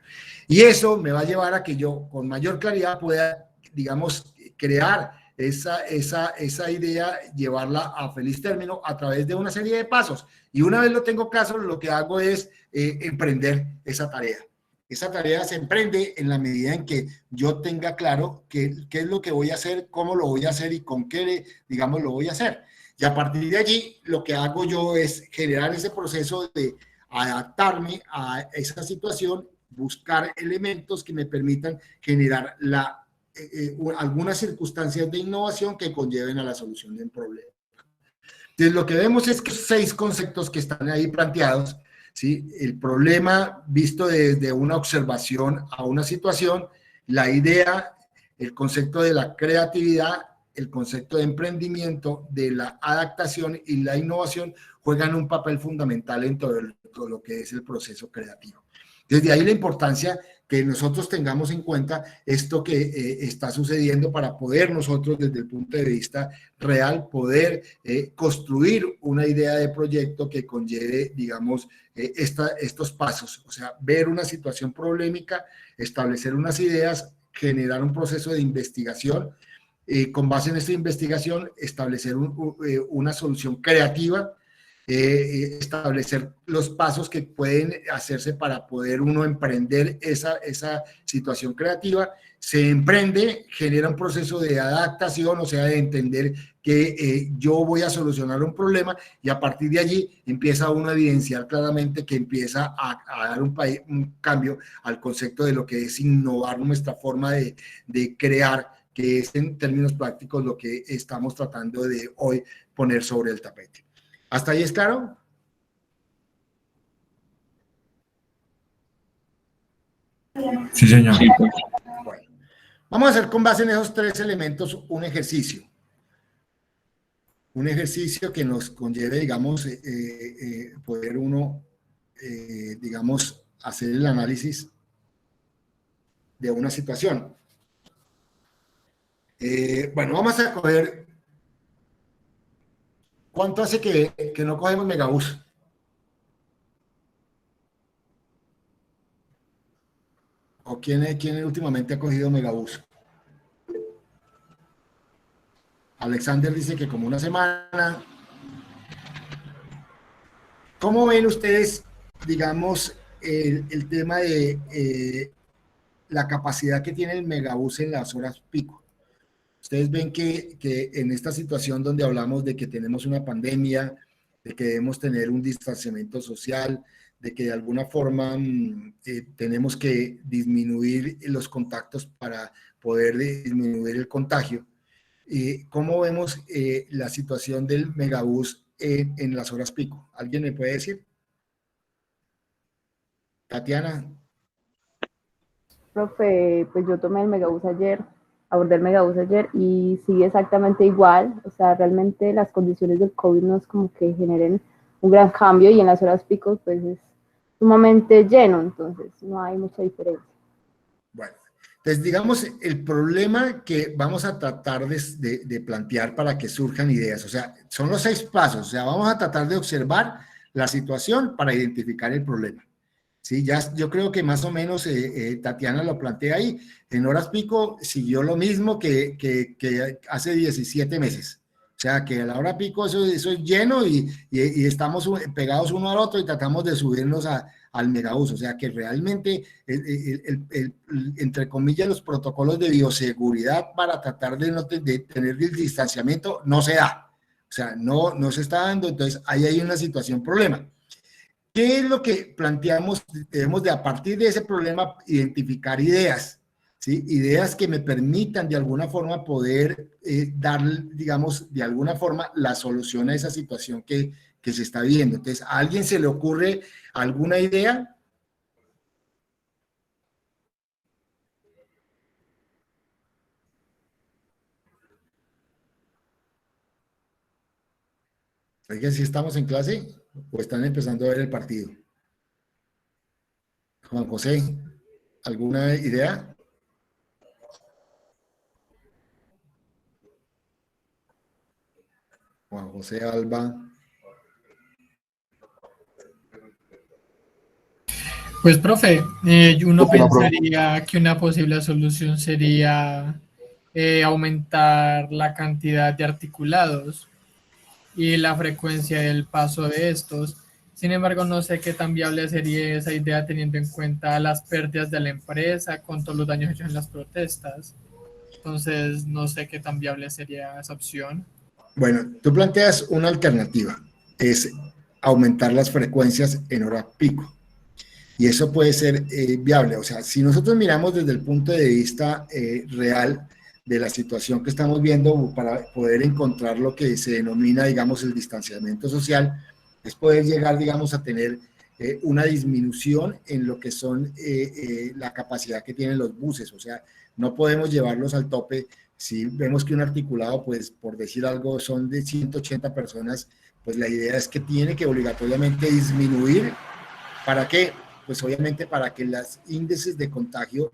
Y eso me va a llevar a que yo con mayor claridad pueda, digamos, crear esa idea, llevarla a feliz término a través de una serie de pasos. Y una vez lo tengo claro, lo que hago es emprender esa tarea. Esa tarea se emprende en la medida en que yo tenga claro qué es lo que voy a hacer, cómo lo voy a hacer y con qué, digamos, lo voy a hacer. Y a partir de allí, lo que hago yo es generar ese proceso de adaptarme a esa situación, buscar elementos que me permitan generar algunas circunstancias de innovación que conlleven a la solución de un problema. Entonces, lo que vemos es que 6 conceptos que están ahí planteados, ¿sí? El problema visto desde una observación a una situación, la idea, el concepto de la creatividad, el concepto de emprendimiento, de la adaptación y la innovación juegan un papel fundamental en todo lo que es el proceso creativo. Desde ahí la importancia que nosotros tengamos en cuenta esto que está sucediendo para poder nosotros desde el punto de vista real poder construir una idea de proyecto que conlleve, digamos, estos pasos, o sea, ver una situación problemática, establecer unas ideas, generar un proceso de investigación, con base en esta investigación establecer una solución creativa, establecer los pasos que pueden hacerse para poder uno emprender esa situación creativa. Se emprende, genera un proceso de adaptación, o sea, de entender que yo voy a solucionar un problema, y a partir de allí empieza uno a evidenciar claramente que empieza a dar un cambio al concepto de lo que es innovar nuestra forma de crear, que es en términos prácticos lo que estamos tratando de hoy poner sobre el tapete. ¿Hasta ahí es claro? Sí, señor. Bueno, vamos a hacer con base en esos 3 elementos un ejercicio. Un ejercicio que nos conlleve, digamos, poder uno, digamos, hacer el análisis de una situación. Bueno, vamos a coger... ¿Cuánto hace que no cogemos Megabús? ¿O quién últimamente ha cogido Megabús? Alexander dice que como una semana. ¿Cómo ven ustedes, digamos, el tema de la capacidad que tiene el Megabús en las horas pico? Ustedes ven que en esta situación donde hablamos de que tenemos una pandemia, de que debemos tener un distanciamiento social, de que de alguna forma tenemos que disminuir los contactos para poder disminuir el contagio, ¿cómo vemos la situación del Megabús en las horas pico? ¿Alguien me puede decir? Tatiana. Profe, pues yo tomé el Megabús ayer, abordé el Megabús ayer y sigue exactamente igual. O sea, realmente las condiciones del COVID no es como que generen un gran cambio, y en las horas pico pues es sumamente lleno, entonces no hay mucha diferencia. Bueno, entonces digamos el problema que vamos a tratar de plantear para que surjan ideas, o sea, son los 6 pasos, o sea, vamos a tratar de observar la situación para identificar el problema. Sí, ya yo creo que más o menos Tatiana lo plantea ahí. En horas pico siguió lo mismo que hace 17 meses. O sea, que a la hora pico eso es lleno y estamos pegados uno al otro y tratamos de subirnos al Megabús. O sea, que realmente, entre comillas, los protocolos de bioseguridad para tratar de tener el distanciamiento no se da. O sea, no se está dando, entonces ahí hay una situación, problema. ¿Qué es lo que planteamos? Debemos de, a partir de ese problema, identificar ideas, ¿sí? Ideas que me permitan de alguna forma poder dar, digamos, de alguna forma la solución a esa situación que se está viendo. Entonces, ¿a alguien se le ocurre alguna idea? Oigan, ¿si estamos en clase o están empezando a ver el partido? Juan José, ¿alguna idea? Juan José Alba. Pues, profe, uno pensaría que una posible solución sería aumentar la cantidad de articulados y la frecuencia del paso de estos. Sin embargo, no sé qué tan viable sería esa idea teniendo en cuenta las pérdidas de la empresa con todos los daños hechos en las protestas. Entonces, no sé qué tan viable sería esa opción. Bueno, tú planteas una alternativa, es aumentar las frecuencias en hora pico. Y eso puede ser viable. O sea, si nosotros miramos desde el punto de vista real de la situación que estamos viendo, para poder encontrar lo que se denomina, digamos, el distanciamiento social, es poder llegar, digamos, a tener una disminución en lo que son la capacidad que tienen los buses. O sea, no podemos llevarlos al tope. Si vemos que un articulado, pues, por decir algo, son de 180 personas, pues la idea es que tiene que obligatoriamente disminuir ¿Para qué? Pues obviamente para que los índices de contagio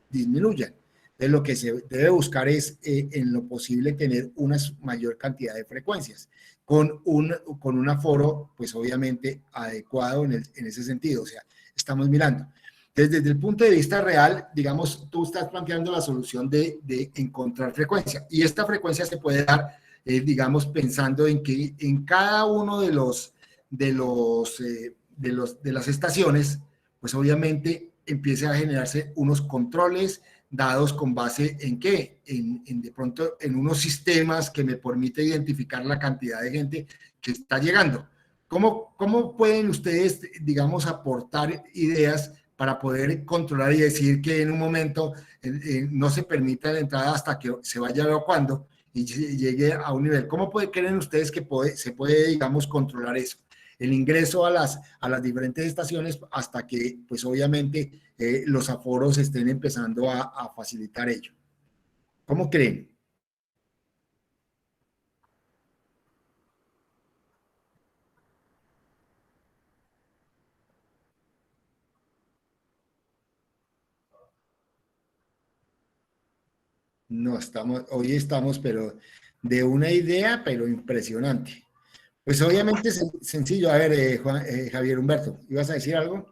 disminuyan. Entonces lo que se debe buscar es en lo posible tener una mayor cantidad de frecuencias con un aforo pues obviamente adecuado en ese sentido, o sea, estamos mirando. Desde el punto de vista real, digamos, tú estás planteando la solución de encontrar frecuencia y esta frecuencia se puede dar, digamos, pensando en que en cada uno de las estaciones, pues obviamente empiece a generarse unos controles dados con base en qué, de pronto en unos sistemas que me permite identificar la cantidad de gente que está llegando. ¿Cómo pueden ustedes, digamos, aportar ideas para poder controlar y decir que en un momento no se permita la entrada hasta que se vaya evacuando y llegue a un nivel? ¿Cómo creen ustedes que se puede, digamos, controlar eso? El ingreso a las diferentes estaciones hasta que, pues obviamente, los aforos estén empezando a facilitar ello. ¿Cómo creen? No, hoy estamos, pero de una idea, pero impresionante. Pues obviamente es sencillo. A ver, Javier Humberto, ¿ibas a decir algo?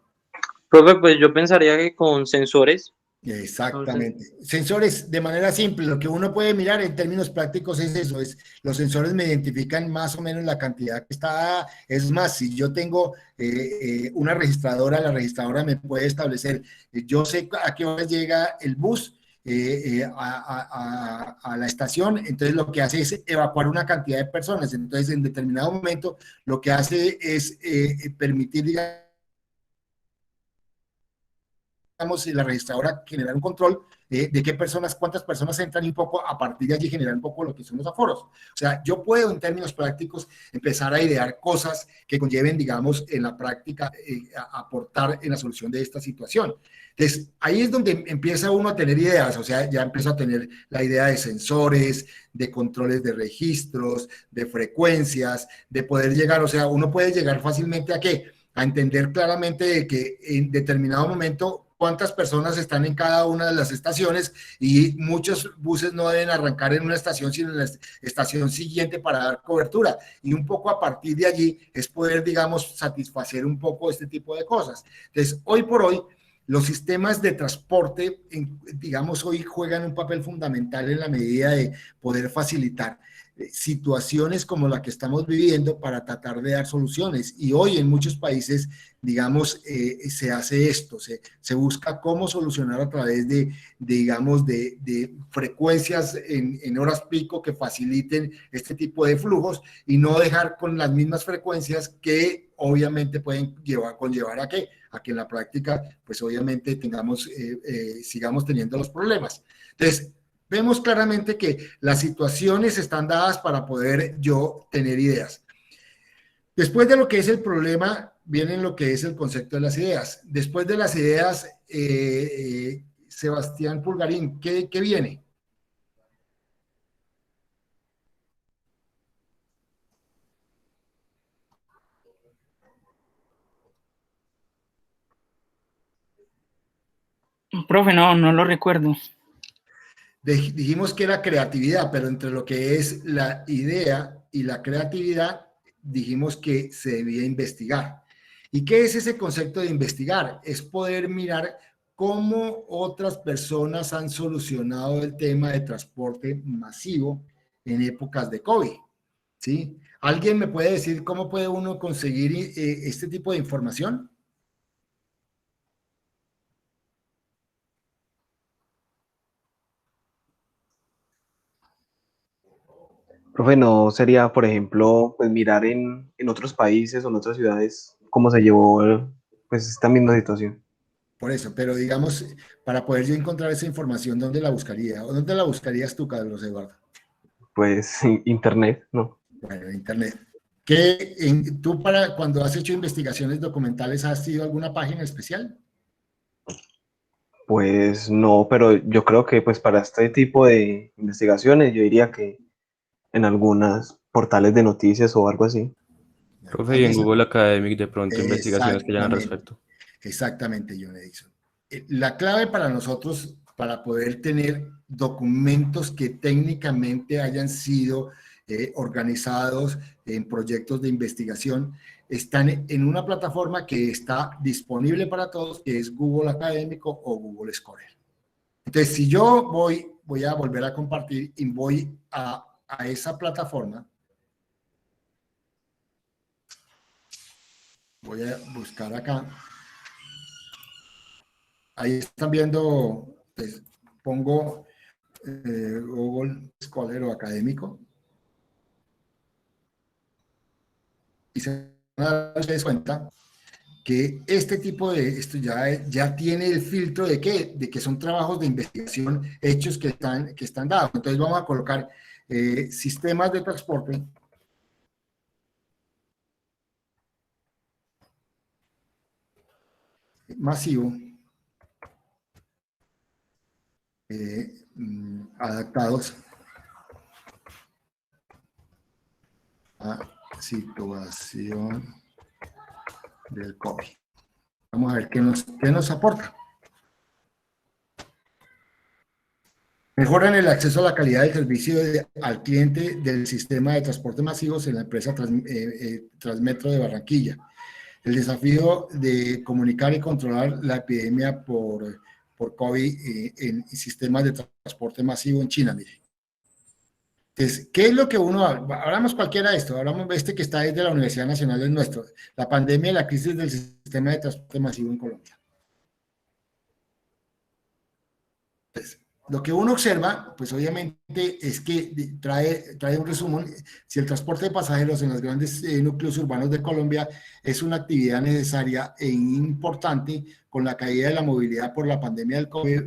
Profe, pues yo pensaría que con sensores. Exactamente. Sensores, de manera simple, lo que uno puede mirar en términos prácticos es eso, los sensores me identifican más o menos la cantidad que está, es más, si yo tengo una registradora, la registradora me puede establecer, yo sé a qué hora llega el bus a la estación, entonces lo que hace es evacuar una cantidad de personas, entonces en determinado momento lo que hace es permitir, digamos, la registradora generar un control de qué personas, cuántas personas entran y un poco a partir de allí generar un poco lo que son los aforos. O sea, yo puedo en términos prácticos empezar a idear cosas que conlleven, digamos, en la práctica aportar en la solución de esta situación. Entonces, ahí es donde empieza uno a tener ideas, o sea, ya empiezo a tener la idea de sensores, de controles de registros, de frecuencias, de poder llegar, o sea, uno puede llegar fácilmente a ¿qué? A entender claramente de que en determinado momento cuántas personas están en cada una de las estaciones y muchos buses no deben arrancar en una estación, sino en la estación siguiente para dar cobertura. Y un poco a partir de allí es poder, digamos, satisfacer un poco este tipo de cosas. Entonces, hoy por hoy, los sistemas de transporte, digamos, hoy juegan un papel fundamental en la medida de poder facilitar situaciones como la que estamos viviendo para tratar de dar soluciones. Y hoy en muchos países, digamos, se hace esto, se busca cómo solucionar a través digamos, de frecuencias en horas pico que faciliten este tipo de flujos y no dejar con las mismas frecuencias que obviamente pueden conllevar a que en la práctica, pues obviamente sigamos teniendo los problemas. Entonces, vemos claramente que las situaciones están dadas para poder yo tener ideas. Después de lo que es el problema, viene lo que es el concepto de las ideas. Después de las ideas, Sebastián Pulgarín, ¿qué viene? Profe, no lo recuerdo. Dijimos que era creatividad, pero entre lo que es la idea y la creatividad, dijimos que se debía investigar. ¿Y qué es ese concepto de investigar? Es poder mirar cómo otras personas han solucionado el tema de transporte masivo en épocas de COVID, ¿sí? ¿Alguien me puede decir cómo puede uno conseguir este tipo de información? Profe, ¿no sería, por ejemplo, pues mirar en otros países o en otras ciudades cómo se llevó pues esta misma situación? Por eso, pero digamos, para poder yo encontrar esa información, ¿dónde la buscaría? ¿O dónde la buscarías tú, Carlos Eduardo? Pues internet, ¿no? Bueno, internet. ¿Tú cuando has hecho investigaciones documentales, has ido a alguna página especial? Pues no, pero yo creo que pues para este tipo de investigaciones yo diría que en algunas portales de noticias o algo así. Profe, y en Google Academic de pronto investigaciones que ya al Exactamente. respecto. Exactamente, John Edison. La clave para nosotros, para poder tener documentos que técnicamente hayan sido organizados en proyectos de investigación, están en una plataforma que está disponible para todos, que es Google Académico o Google Scholar. Entonces, si yo voy a volver a compartir y voy a esa plataforma, voy a buscar acá. Ahí están viendo, pues, pongo Google Scholar o académico. Y se dan ustedes cuenta que este tipo de, esto ya tiene el filtro de ¿qué? De que son trabajos de investigación hechos que están dados. Entonces vamos a colocar sistemas de transporte. Masivo. Adaptados a situación del COVID. Vamos a ver qué nos aporta. Mejoran el acceso a la calidad del servicio al cliente del sistema de transporte masivos en la empresa Transmetro de Barranquilla. El desafío de comunicar y controlar la epidemia por COVID en sistemas de transporte masivo en China, mire. Entonces, ¿qué es lo que hablamos cualquiera de esto? Hablamos de este que está desde la Universidad Nacional del nuestro, la pandemia y la crisis del sistema de transporte masivo en Colombia. Entonces, lo que uno observa, pues obviamente es que trae un resumen. Si el transporte de pasajeros en los grandes núcleos urbanos de Colombia es una actividad necesaria e importante, con la caída de la movilidad por la pandemia del COVID,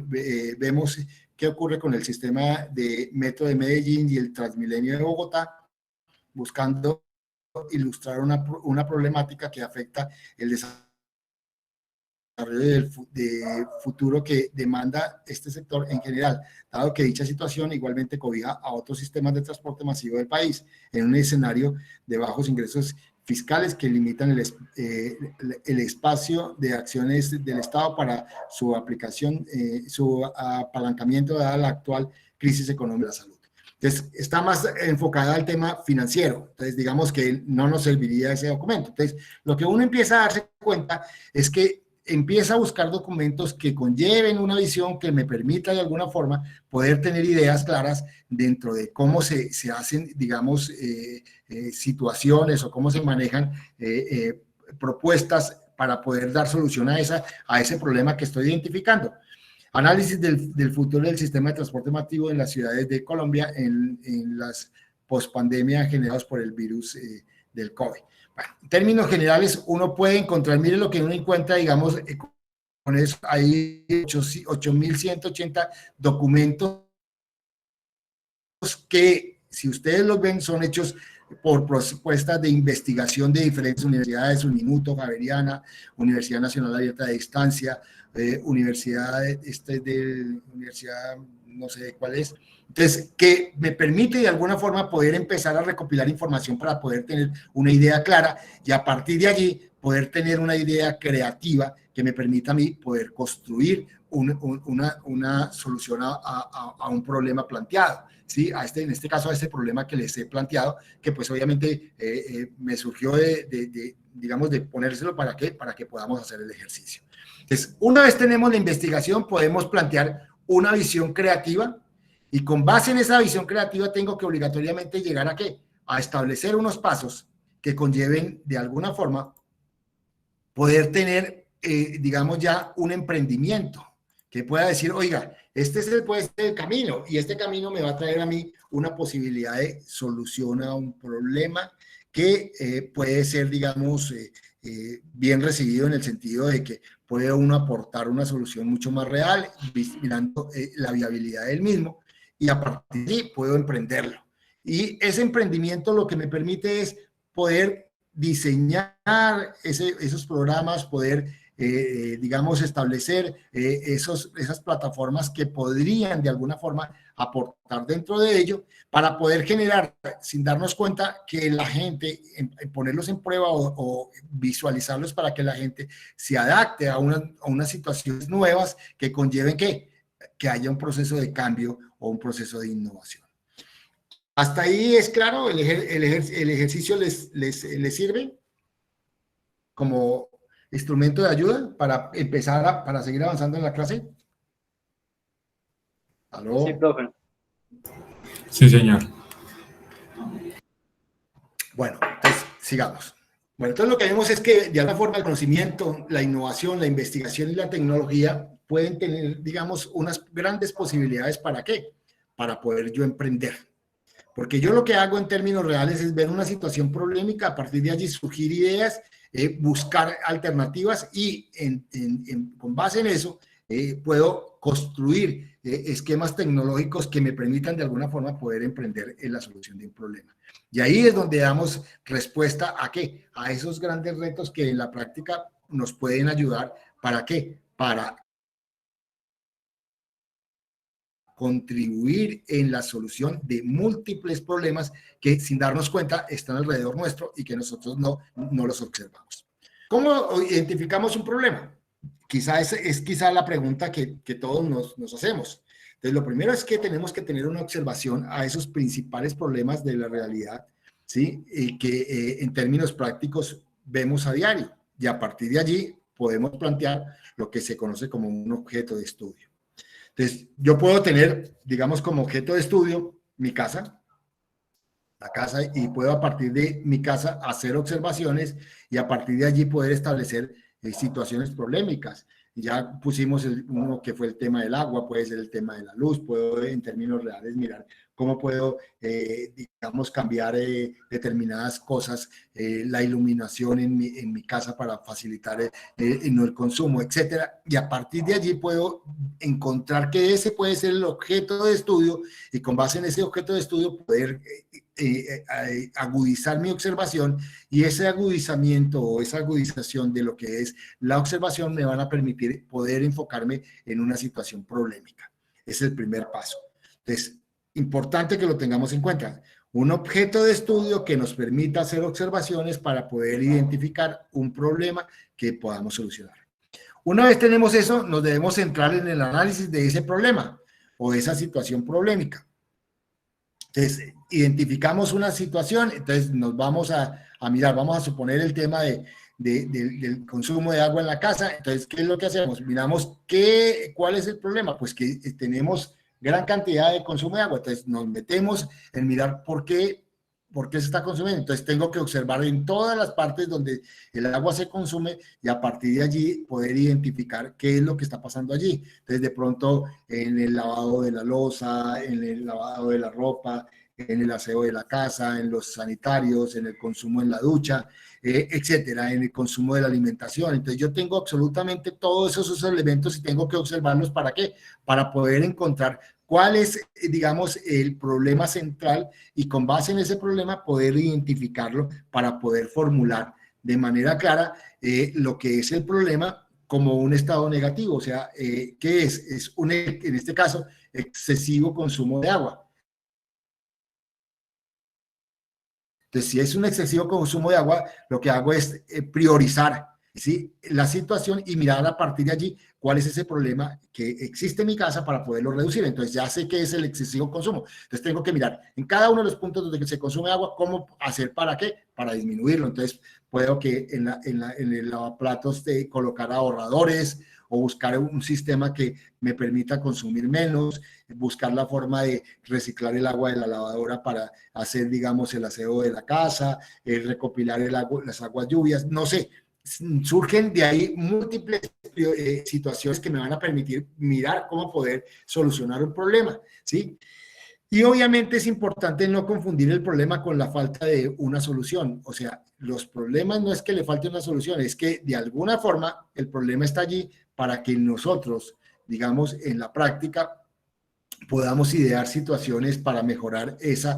vemos qué ocurre con el sistema de metro de Medellín y el Transmilenio de Bogotá, buscando ilustrar una problemática que afecta el desarrollo de futuro que demanda este sector en general, dado que dicha situación igualmente cobija a otros sistemas de transporte masivo del país, en un escenario de bajos ingresos fiscales que limitan el espacio de acciones del Estado para su aplicación, su apalancamiento dada la actual crisis económica de la salud. Entonces, está más enfocada al tema financiero. Entonces, digamos que no nos serviría ese documento. Entonces, lo que uno empieza a darse cuenta es que empieza a buscar documentos que conlleven una visión que me permita de alguna forma poder tener ideas claras dentro de cómo se hacen, digamos, situaciones o cómo se manejan propuestas para poder dar solución a ese problema que estoy identificando. Análisis del futuro del sistema de transporte masivo en las ciudades de Colombia en las pospandemia generados por el virus del COVID. Bueno, en términos generales, uno puede encontrar, mire lo que uno encuentra, digamos, con eso, hay 8.180 documentos que, si ustedes los ven, son hechos por propuestas de investigación de diferentes universidades, Unimuto, Javeriana, Universidad Nacional Abierta de Distancia, Universidad no sé cuál es. Entonces, que me permite de alguna forma poder empezar a recopilar información para poder tener una idea clara y a partir de allí poder tener una idea creativa que me permita a mí poder construir una solución a un problema planteado. ¿Sí? En este caso, a este problema que les he planteado, que pues obviamente me surgió digamos, de ponérselo para que podamos hacer el ejercicio. Entonces, una vez tenemos la investigación, podemos plantear una visión creativa y con base en esa visión creativa tengo que obligatoriamente llegar ¿a qué? A establecer unos pasos que conlleven de alguna forma poder tener, digamos ya, un emprendimiento que pueda decir, oiga, puede ser el camino y este camino me va a traer a mí una posibilidad de solución a un problema que puede ser, digamos, bien recibido en el sentido de que puede uno aportar una solución mucho más real, mirando la viabilidad del mismo y a partir de ahí puedo emprenderlo. Y ese emprendimiento lo que me permite es poder diseñar esos programas, poder digamos, establecer esas plataformas que podrían de alguna forma aportar dentro de ello para poder generar, sin darnos cuenta, que la gente, ponerlos en prueba o visualizarlos para que la gente se adapte a unas situaciones nuevas que conlleven que haya un proceso de cambio o un proceso de innovación. ¿Hasta ahí es claro? ¿El ejercicio les sirve como instrumento de ayuda para empezar para seguir avanzando en la clase? ¿Aló? Sí, profe. Sí, señor. Bueno, entonces sigamos. Bueno, entonces lo que vemos es que de alguna forma el conocimiento, la innovación, la investigación y la tecnología pueden tener, digamos, unas grandes posibilidades. ¿Para qué? Para poder yo emprender. Porque yo lo que hago en términos reales es ver una situación problemática, a partir de allí surgir ideas, buscar alternativas y con base en eso puedo construir esquemas tecnológicos que me permitan de alguna forma poder emprender en la solución de un problema. Y ahí es donde damos respuesta a ¿qué? A esos grandes retos que en la práctica nos pueden ayudar. ¿Para qué? Para contribuir en la solución de múltiples problemas que sin darnos cuenta están alrededor nuestro y que nosotros no los observamos. ¿Cómo identificamos un problema? Quizá es quizá la pregunta que todos nos hacemos. Entonces, lo primero es que tenemos que tener una observación a esos principales problemas de la realidad, ¿sí? Y que en términos prácticos vemos a diario. Y a partir de allí podemos plantear lo que se conoce como un objeto de estudio. Entonces, yo puedo tener, digamos, como objeto de estudio mi casa, la casa, y puedo a partir de mi casa hacer observaciones y a partir de allí poder establecer situaciones problemáticas. Ya pusimos uno que fue el tema del agua, puede ser el tema de la luz, puedo en términos reales mirar cómo puedo, digamos, cambiar determinadas cosas, la iluminación en mi casa para facilitar el consumo, etcétera. Y a partir de allí puedo encontrar que ese puede ser el objeto de estudio y con base en ese objeto de estudio poder agudizar mi observación, y ese agudizamiento o esa agudización de lo que es la observación me van a permitir poder enfocarme en una situación problemática. Ese es el primer paso. Entonces, importante que lo tengamos en cuenta. Un objeto de estudio que nos permita hacer observaciones para poder identificar un problema que podamos solucionar. Una vez tenemos eso, nos debemos centrar en el análisis de ese problema o de esa situación problemática. Entonces, identificamos una situación, entonces nos vamos a mirar, vamos a suponer el tema del consumo de agua en la casa. Entonces, ¿qué es lo que hacemos? Miramos cuál es el problema, pues que tenemos gran cantidad de consumo de agua. Entonces, nos metemos en mirar por qué se está consumiendo. Entonces, tengo que observar en todas las partes donde el agua se consume y a partir de allí poder identificar qué es lo que está pasando allí. Entonces, de pronto, en el lavado de la loza, en el lavado de la ropa, en el aseo de la casa, en los sanitarios, en el consumo en la ducha, etcétera, en el consumo de la alimentación. Entonces, yo tengo absolutamente todos esos elementos y tengo que observarlos. ¿Para qué? Para poder encontrar cuál es, digamos, el problema central y con base en ese problema poder identificarlo para poder formular de manera clara lo que es el problema como un estado negativo. O sea, ¿qué es? Es en este caso, excesivo consumo de agua. Entonces, si es un excesivo consumo de agua, lo que hago es priorizar, ¿sí?, la situación y mirar a partir de allí cuál es ese problema que existe en mi casa para poderlo reducir. Entonces, ya sé que es el excesivo consumo. Entonces, tengo que mirar en cada uno de los puntos donde se consume agua, cómo hacer para qué, para disminuirlo. Entonces, puedo que en el lavaplatos colocar ahorradores o buscar un sistema que me permita consumir menos, buscar la forma de reciclar el agua de la lavadora para hacer, digamos, el aseo de la casa, recopilar las aguas lluvias, no sé. Surgen de ahí múltiples situaciones que me van a permitir mirar cómo poder solucionar un problema, ¿sí? Y obviamente es importante no confundir el problema con la falta de una solución. O sea, los problemas no es que le falte una solución, es que de alguna forma el problema está allí para que nosotros, digamos, en la práctica podamos idear situaciones para mejorar ese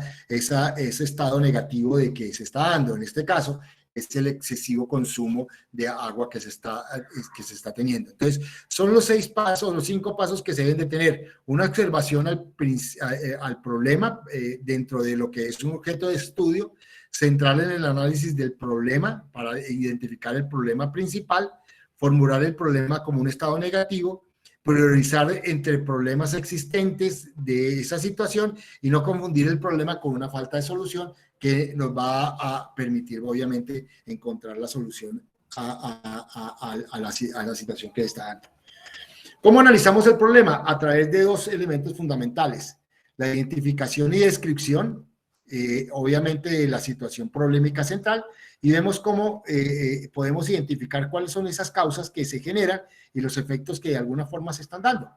estado negativo de que se está dando. En este caso, es el excesivo consumo de agua que se está teniendo. Entonces, son los 6 pasos, los 5 pasos que se deben de tener. Una observación al problema dentro de lo que es un objeto de estudio, central en el análisis del problema para identificar el problema principal, formular el problema como un estado negativo, priorizar entre problemas existentes de esa situación y no confundir el problema con una falta de solución que nos va a permitir, obviamente, encontrar la solución a la situación que está dando. ¿Cómo analizamos el problema? A través de 2 elementos fundamentales: la identificación y descripción, obviamente, de la situación problemática central, y vemos cómo podemos identificar cuáles son esas causas que se generan y los efectos que de alguna forma se están dando.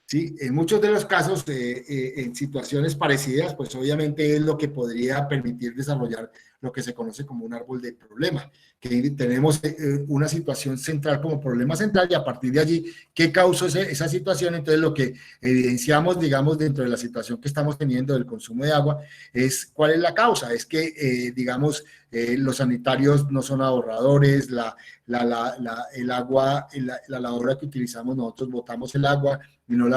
¿Sí? En muchos de los casos, en situaciones parecidas, pues obviamente es lo que podría permitir desarrollar lo que se conoce como un árbol de problema, que tenemos una situación central como problema central y a partir de allí, ¿qué causó esa situación? Entonces, lo que evidenciamos, digamos, dentro de la situación que estamos teniendo del consumo de agua, es cuál es la causa. Es que, digamos, los sanitarios no son ahorradores, el agua, la lavadora que utilizamos, nosotros botamos el agua y no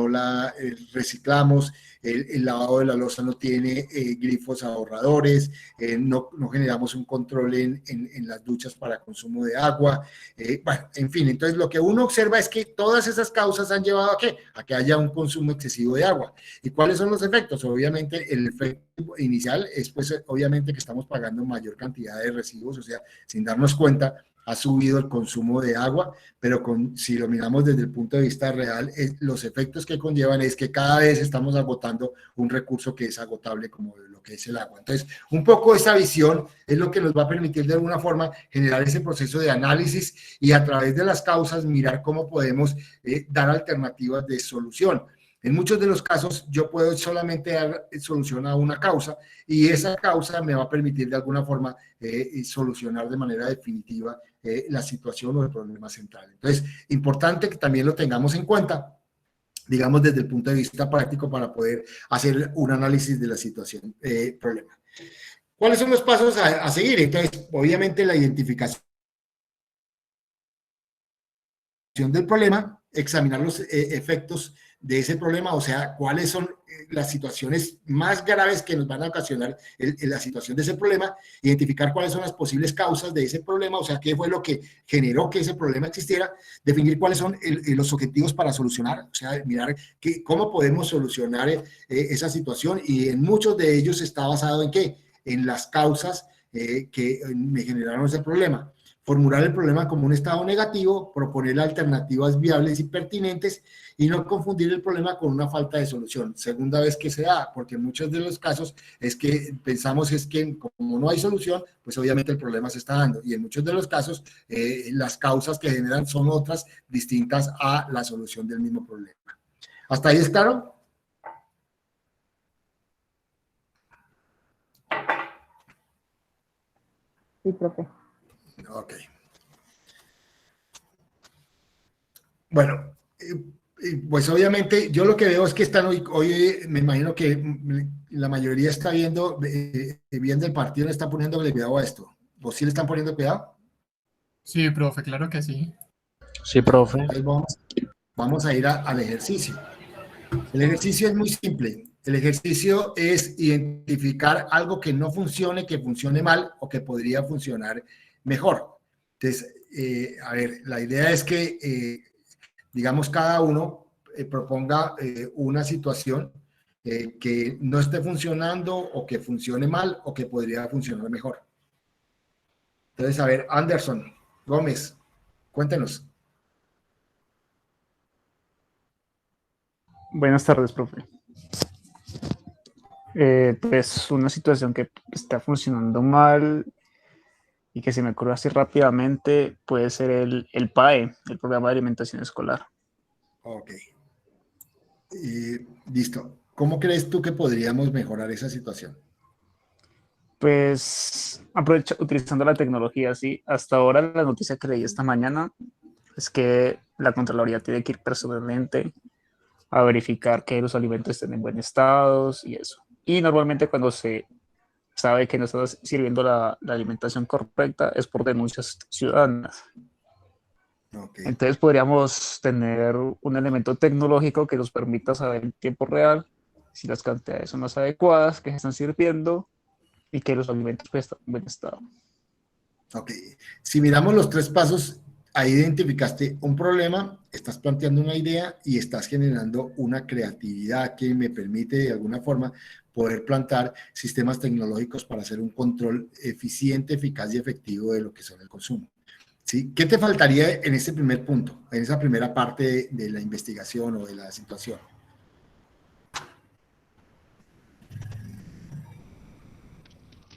la reciclamos, el lavado de la loza no tiene grifos ahorradores, no generamos un control en las duchas para consumo de agua, bueno, en fin, entonces lo que uno observa es que todas esas causas han llevado ¿a qué? A que haya un consumo excesivo de agua. ¿Y cuáles son los efectos? Obviamente el efecto inicial es pues obviamente que estamos pagando mayor cantidad de residuos, o sea, sin darnos cuenta, ha subido el consumo de agua, pero si lo miramos desde el punto de vista real, los efectos que conllevan es que cada vez estamos agotando un recurso que es agotable como lo que es el agua. Entonces, un poco esa visión es lo que nos va a permitir de alguna forma generar ese proceso de análisis y a través de las causas mirar cómo podemos dar alternativas de solución. En muchos de los casos yo puedo solamente dar solución a una causa y esa causa me va a permitir de alguna forma solucionar de manera definitiva la situación o el problema central. Entonces, importante que también lo tengamos en cuenta, digamos desde el punto de vista práctico para poder hacer un análisis de la situación, problema. ¿Cuáles son los pasos a seguir? Entonces, obviamente la identificación del problema, examinar los efectos de ese problema, o sea, cuáles son las situaciones más graves que nos van a ocasionar la situación de ese problema, identificar cuáles son las posibles causas de ese problema, o sea, qué fue lo que generó que ese problema existiera, definir cuáles son los objetivos para solucionar, o sea, mirar cómo podemos solucionar esa situación, y en muchos de ellos está basado en qué, en las causas que me generaron ese problema. Formular el problema como un estado negativo, proponer alternativas viables y pertinentes y no confundir el problema con una falta de solución. Segunda vez que se da, porque en muchos de los casos es que pensamos es que como no hay solución, pues obviamente el problema se está dando y en muchos de los casos las causas que generan son otras distintas a la solución del mismo problema. ¿Hasta ahí es claro? Sí, profe. Ok. Bueno, pues obviamente yo lo que veo es que están hoy me imagino que la mayoría está viendo el partido, le está poniéndole cuidado a esto. ¿Vos sí le están poniendo cuidado? Sí, profe, claro que sí. Sí, profe. Entonces vamos a ir al ejercicio. El ejercicio es muy simple. El ejercicio es identificar algo que no funcione, que funcione mal o que podría funcionar mejor. Entonces, a ver, la idea es que, digamos, cada uno proponga una situación que no esté funcionando o que funcione mal o que podría funcionar mejor. Entonces, a ver, Anderson Gómez, cuéntenos. Buenas tardes, profe. Pues una situación que está funcionando mal y que se me ocurre así rápidamente puede ser el PAE, el Programa de Alimentación Escolar. Ok. Listo. ¿Cómo crees tú que podríamos mejorar esa situación? Pues utilizando la tecnología, sí. Hasta ahora la noticia que leí esta mañana es que la Contraloría tiene que ir personalmente a verificar que los alimentos estén en buen estado y eso. Y normalmente cuando se sabe que no está sirviendo la alimentación correcta, es por denuncias ciudadanas. Ok. Entonces podríamos tener un elemento tecnológico que nos permita saber en tiempo real si las cantidades son las adecuadas, que se están sirviendo y que los alimentos pues, están en buen estado. Ok. Si miramos los 3 pasos, ahí identificaste un problema, estás planteando una idea y estás generando una creatividad que me permite de alguna forma poder plantar sistemas tecnológicos para hacer un control eficiente, eficaz y efectivo de lo que son el consumo. ¿Sí? ¿Qué te faltaría en ese primer punto, en esa primera parte de la investigación o de la situación?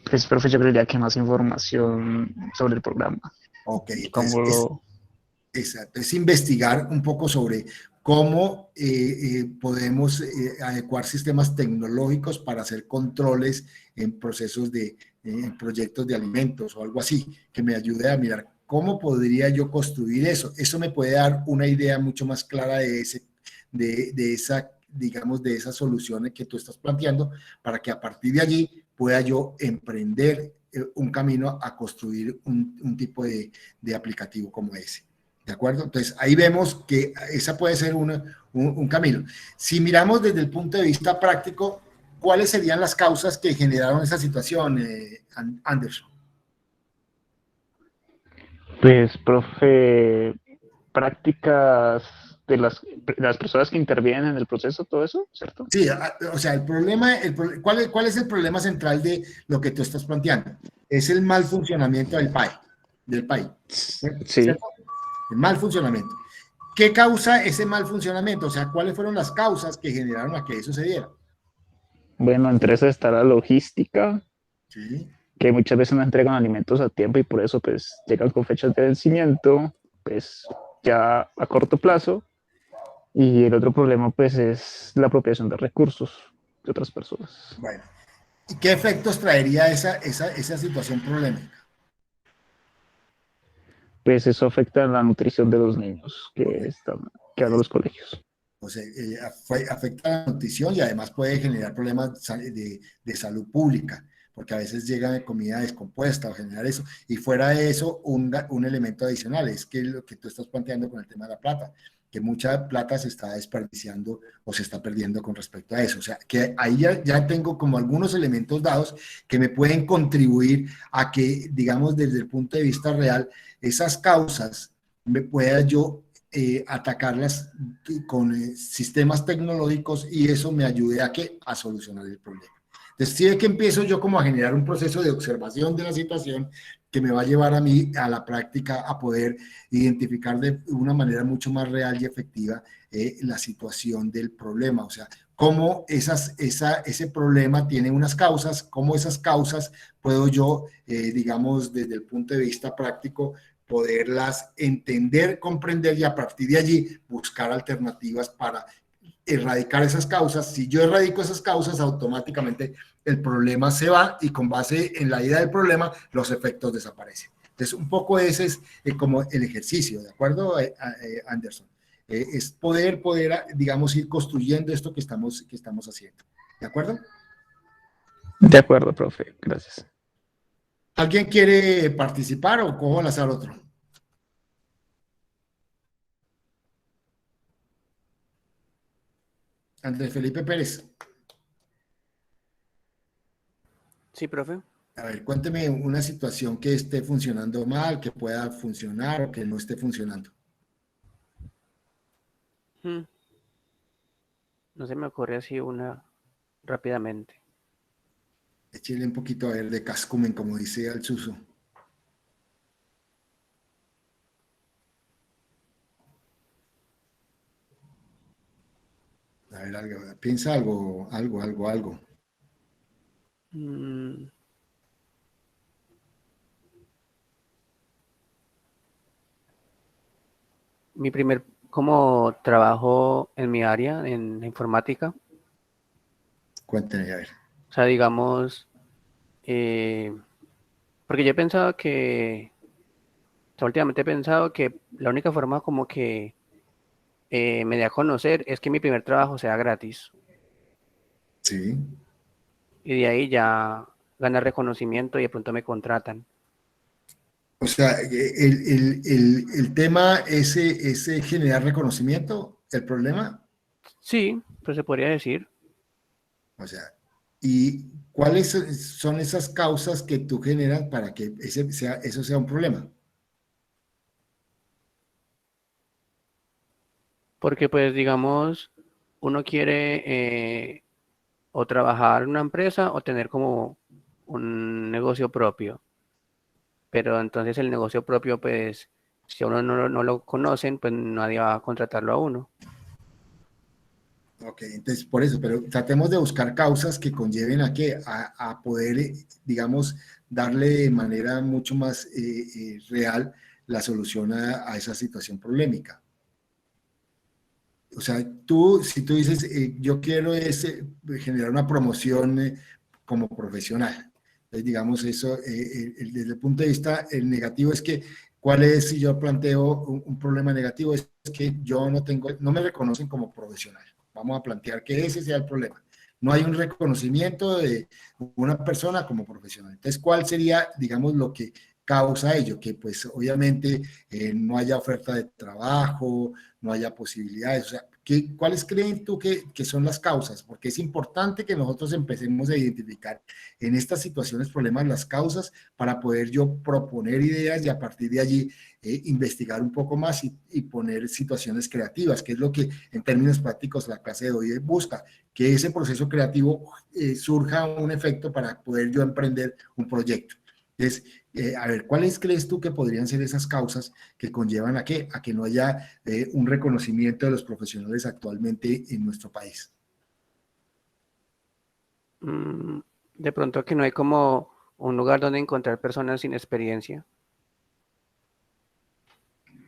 Pues, profe, yo creería que más información sobre el programa. Ok, ¿Cómo entonces lo... exacto, es investigar un poco sobre cómo podemos adecuar sistemas tecnológicos para hacer controles en procesos en proyectos de alimentos o algo así, que me ayude a mirar cómo podría yo construir eso. Eso me puede dar una idea mucho más clara de esa, digamos, de esas soluciones que tú estás planteando, para que a partir de allí pueda yo emprender un camino a construir un tipo de aplicativo como ese. ¿De acuerdo? Entonces, ahí vemos que esa puede ser un camino. Si miramos desde el punto de vista práctico, ¿cuáles serían las causas que generaron esa situación, Anderson? Pues, profe, prácticas de las personas que intervienen en el proceso, todo eso, ¿cierto? Sí, o sea, el problema, ¿cuál es el problema central de lo que tú estás planteando? Es el mal funcionamiento del PAI. Sí. ¿Cierto? El mal funcionamiento. ¿Qué causa ese mal funcionamiento? O sea, ¿cuáles fueron las causas que generaron a que eso se diera? Bueno, entre eso está la logística, Sí. que muchas veces no entregan alimentos a tiempo y por eso pues llegan con fechas de vencimiento, pues ya a corto plazo. Y el otro problema pues es la apropiación de recursos de otras personas. Bueno, ¿y qué efectos traería esa situación problemática? Pues eso afecta la nutrición de los niños que van a los colegios. O sea, afecta la nutrición y además puede generar problemas de salud pública, porque a veces llega comida descompuesta o generar eso. Y fuera de eso, un elemento adicional es que lo que tú estás planteando con el tema de la plata, que mucha plata se está desperdiciando o se está perdiendo con respecto a eso. O sea, que ahí ya tengo como algunos elementos dados que me pueden contribuir a que, digamos, desde el punto de vista real, esas causas me pueda yo atacarlas con sistemas tecnológicos y eso me ayude a solucionar el problema. Entonces, sí es que empiezo yo como a generar un proceso de observación de la situación que me va a llevar a mí a la práctica a poder identificar de una manera mucho más real y efectiva la situación del problema. O sea, cómo ese problema tiene unas causas, cómo esas causas puedo yo, digamos, desde el punto de vista práctico, poderlas entender, comprender y a partir de allí buscar alternativas para erradicar esas causas. Si yo erradico esas causas, automáticamente el problema se va y con base en la idea del problema, los efectos desaparecen. Entonces, un poco ese es como el ejercicio, ¿de acuerdo, Anderson? Es poder, digamos, ir construyendo esto que estamos haciendo. ¿De acuerdo? De acuerdo, profe. Gracias. ¿Alguien quiere participar o cojo al azar otro? Andrés Felipe Pérez. Sí, profe. A ver, cuénteme una situación que esté funcionando mal, que pueda funcionar o que no esté funcionando. No se me ocurre así una rápidamente. Échale un poquito a ver de cascumen, como dice Alzuzo. A ver, piensa algo. Mi primer como trabajo en mi área, en la informática. Cuénteme, a ver. O sea, digamos, porque yo he pensado que, o sea, últimamente he pensado que la única forma como que me dé a conocer es que mi primer trabajo sea gratis. Sí. Y de ahí ya gana reconocimiento y de pronto me contratan. O sea, el tema es generar reconocimiento, el problema. Sí, pues se podría decir. O sea, ¿y cuáles son esas causas que tú generas para que eso sea un problema? Porque pues digamos, uno quiere o trabajar en una empresa o tener como un negocio propio. Pero entonces el negocio propio, pues, si a uno no lo conocen, pues nadie va a contratarlo a uno. Ok, entonces por eso, pero tratemos de buscar causas que conlleven a que a poder, digamos, darle de manera mucho más real la solución a esa situación problemática. O sea, si tú dices, yo quiero generar una promoción como profesional, entonces digamos eso, desde el punto de vista, el negativo es que, ¿cuál es si yo planteo un problema negativo? Es que yo no me reconocen como profesional. Vamos a plantear que ese sea el problema. No hay un reconocimiento de una persona como profesional. Entonces, ¿cuál sería, digamos, lo que causa ello? Que pues obviamente no haya oferta de trabajo, no haya posibilidades. O sea, ¿cuáles creen tú que son las causas? Porque es importante que nosotros empecemos a identificar en estas situaciones, problemas, las causas para poder yo proponer ideas y a partir de allí investigar un poco más y poner situaciones creativas, que es lo que en términos prácticos la clase de hoy busca, que ese proceso creativo surja un efecto para poder yo emprender un proyecto. Entonces, a ver, ¿cuáles crees tú que podrían ser esas causas que conllevan a qué? A que no haya un reconocimiento de los profesionales actualmente en nuestro país. De pronto que no hay como un lugar donde encontrar personas sin experiencia.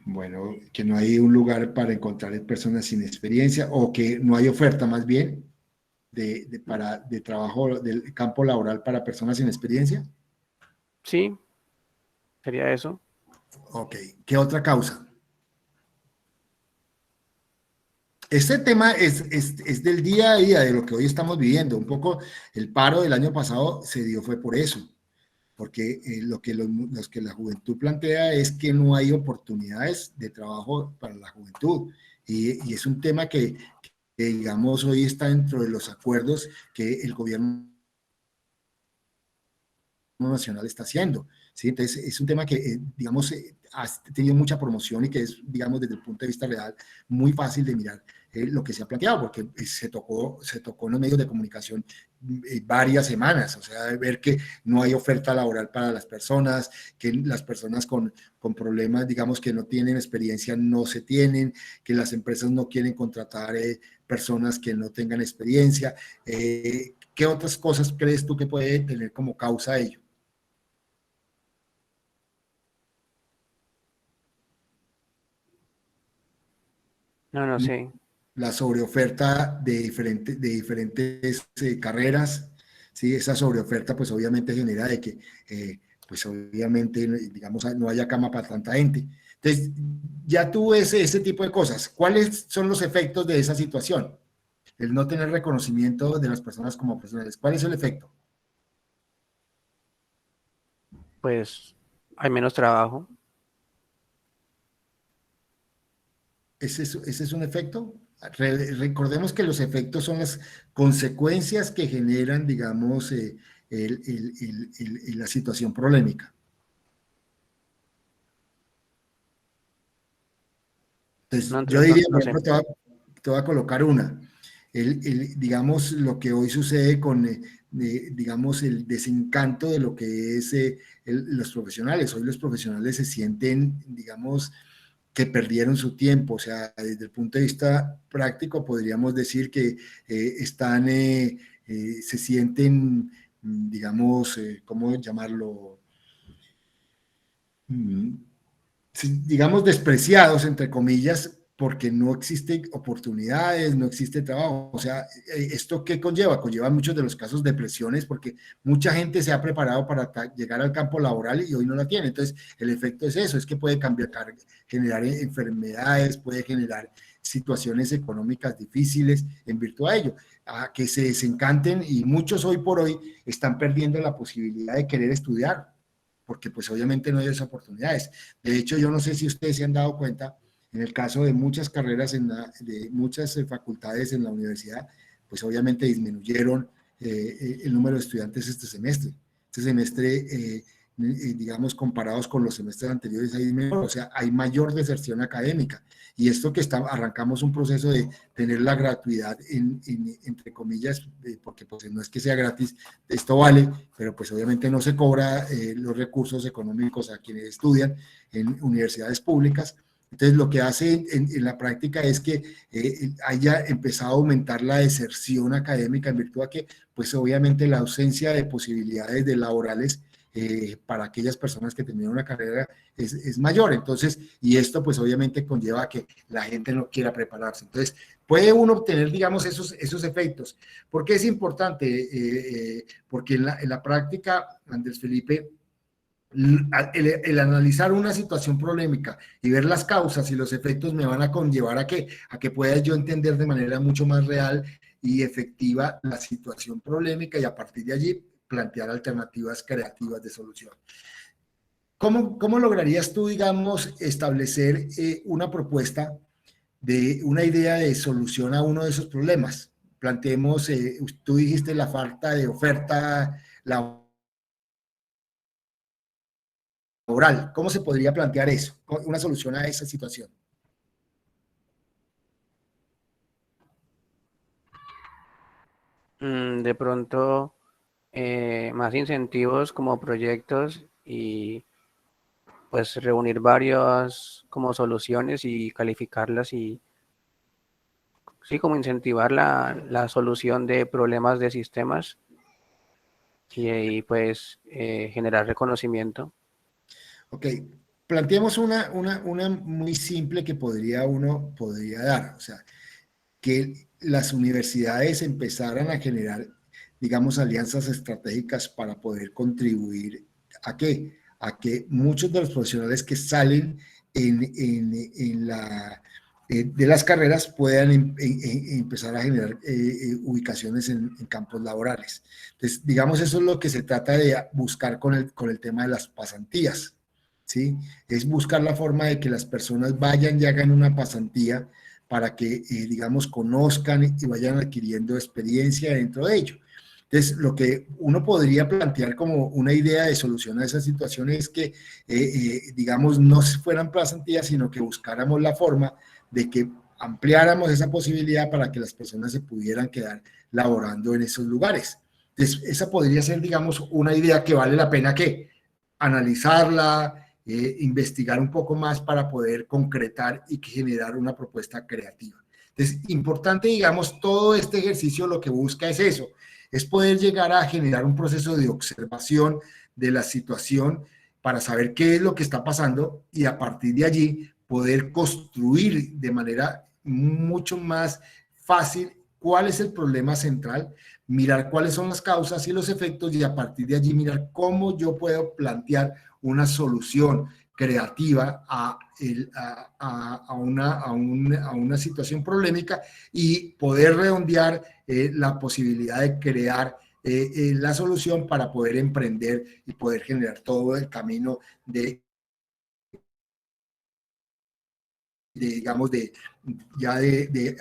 Bueno, que no hay un lugar para encontrar personas sin experiencia o que no hay oferta más bien de trabajo del campo laboral para personas sin experiencia. Sí, sería eso. Ok, ¿qué otra causa? Este tema es del día a día, de lo que hoy estamos viviendo. Un poco el paro del año pasado se dio fue por eso, porque lo que la juventud plantea es que no hay oportunidades de trabajo para la juventud. Y es un tema que, digamos, hoy está dentro de los acuerdos que el gobierno nacional está haciendo. ¿Sí? Entonces, es un tema que, digamos, ha tenido mucha promoción y que es, digamos, desde el punto de vista real, muy fácil de mirar lo que se ha planteado, porque se tocó en los medios de comunicación varias semanas, o sea, ver que no hay oferta laboral para las personas, que las personas con problemas, digamos, que no tienen experiencia, no se tienen, que las empresas no quieren contratar personas que no tengan experiencia. ¿Qué otras cosas crees tú que puede tener como causa ello? No sé. La sobreoferta de diferentes carreras, ¿sí? Esa sobreoferta pues obviamente genera de que pues obviamente digamos no haya cama para tanta gente. Entonces ya tú ves ese tipo de cosas. ¿Cuáles son los efectos de esa situación? El no tener reconocimiento de las personas como profesionales. ¿Cuál es el efecto? Pues hay menos trabajo. ¿Ese es un efecto? Recordemos que los efectos son las consecuencias que generan, digamos, la situación problemática. Entonces, No, yo diría, no por sé. ejemplo, te voy a colocar una. Digamos, lo que hoy sucede con, digamos, el desencanto de lo que es los profesionales. Hoy los profesionales se sienten, digamos, que perdieron su tiempo, o sea, desde el punto de vista práctico podríamos decir que se sienten, digamos, ¿cómo llamarlo? Digamos, despreciados, entre comillas, porque no existen oportunidades, no existe trabajo. O sea, ¿esto qué conlleva? Conlleva muchos de los casos depresiones, porque mucha gente se ha preparado para llegar al campo laboral y hoy no la tiene. Entonces, el efecto es eso, es que puede generar enfermedades, puede generar situaciones económicas difíciles en virtud de ello, a que se desencanten, y muchos hoy por hoy están perdiendo la posibilidad de querer estudiar, porque pues obviamente no hay esas oportunidades. De hecho, yo no sé si ustedes se han dado cuenta, en el caso de muchas carreras, de muchas facultades en la universidad, pues obviamente disminuyeron el número de estudiantes este semestre. Este semestre, digamos, comparados con los semestres anteriores, o sea, hay mayor deserción académica. Y esto que arrancamos un proceso de tener la gratuidad, entre comillas, porque pues no es que sea gratis, esto vale, pero pues obviamente no se cobra los recursos económicos a quienes estudian en universidades públicas. Entonces, lo que hace en la práctica es que haya empezado a aumentar la deserción académica en virtud de que, pues obviamente, la ausencia de posibilidades de laborales para aquellas personas que terminan una carrera es mayor. Entonces, y esto pues obviamente conlleva a que la gente no quiera prepararse. Entonces, puede uno obtener, digamos, esos efectos. ¿Por qué es importante? Porque en la práctica, Andrés Felipe, el analizar una situación polémica y ver las causas y los efectos me van a conllevar a que pueda yo entender de manera mucho más real y efectiva la situación polémica, y a partir de allí plantear alternativas creativas de solución. ¿Cómo lograrías tú, digamos, establecer una propuesta de una idea de solución a uno de esos problemas? Planteemos, tú dijiste la falta de oferta laboral. ¿Cómo se podría plantear eso? Una solución a esa situación. De pronto, más incentivos como proyectos y pues reunir varias como soluciones y calificarlas y sí, como incentivar la solución de problemas de sistemas y pues generar reconocimiento. Ok, planteemos una muy simple que uno podría dar, o sea, que las universidades empezaran a generar, digamos, alianzas estratégicas para poder contribuir ¿a qué? A que muchos de los profesionales que salen de las carreras puedan empezar a generar ubicaciones en campos laborales. Entonces, digamos, eso es lo que se trata de buscar con el tema de las pasantías, ¿sí? Es buscar la forma de que las personas vayan y hagan una pasantía para que, digamos, conozcan y vayan adquiriendo experiencia dentro de ello. Entonces, lo que uno podría plantear como una idea de solución a esa situación es que, digamos, no fueran pasantías, sino que buscáramos la forma de que ampliáramos esa posibilidad para que las personas se pudieran quedar laborando en esos lugares. Entonces, esa podría ser, digamos, una idea que vale la pena que analizarla, investigar un poco más para poder concretar y generar una propuesta creativa. Entonces, importante, digamos, todo este ejercicio lo que busca es eso, es poder llegar a generar un proceso de observación de la situación para saber qué es lo que está pasando y a partir de allí poder construir de manera mucho más fácil cuál es el problema central, mirar cuáles son las causas y los efectos y a partir de allí mirar cómo yo puedo plantear una solución creativa a una situación problemática y poder redondear la posibilidad de crear la solución para poder emprender y poder generar todo el camino de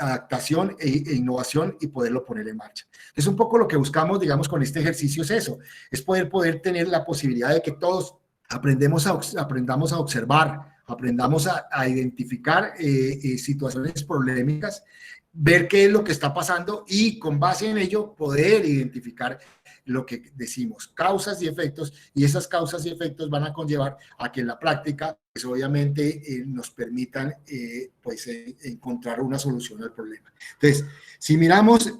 adaptación e innovación y poderlo poner en marcha. Es un poco lo que buscamos, digamos, con este ejercicio es eso, es poder tener la posibilidad de que todos aprendamos a observar, aprendamos a identificar situaciones problemáticas, ver qué es lo que está pasando y con base en ello poder identificar lo que decimos, causas y efectos, y esas causas y efectos van a conllevar a que en la práctica, pues obviamente nos permitan pues, encontrar una solución al problema. Entonces, si miramos,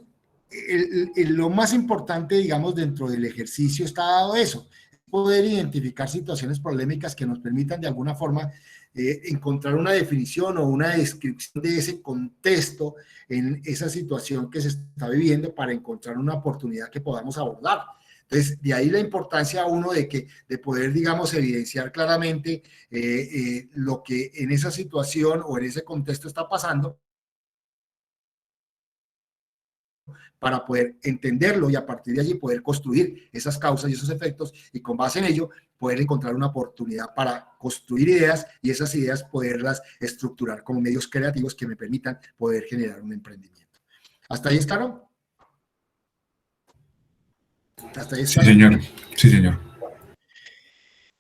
lo más importante, digamos, dentro del ejercicio está dado eso, poder identificar situaciones polémicas que nos permitan de alguna forma encontrar una definición o una descripción de ese contexto en esa situación que se está viviendo para encontrar una oportunidad que podamos abordar. Entonces, de ahí la importancia uno de poder, digamos, evidenciar claramente lo que en esa situación o en ese contexto está pasando para poder entenderlo y a partir de allí poder construir esas causas y esos efectos y con base en ello poder encontrar una oportunidad para construir ideas y esas ideas poderlas estructurar como medios creativos que me permitan poder generar un emprendimiento. ¿Hasta ahí es claro? ¿Hasta ahí es claro? Sí, señor. Sí, señor.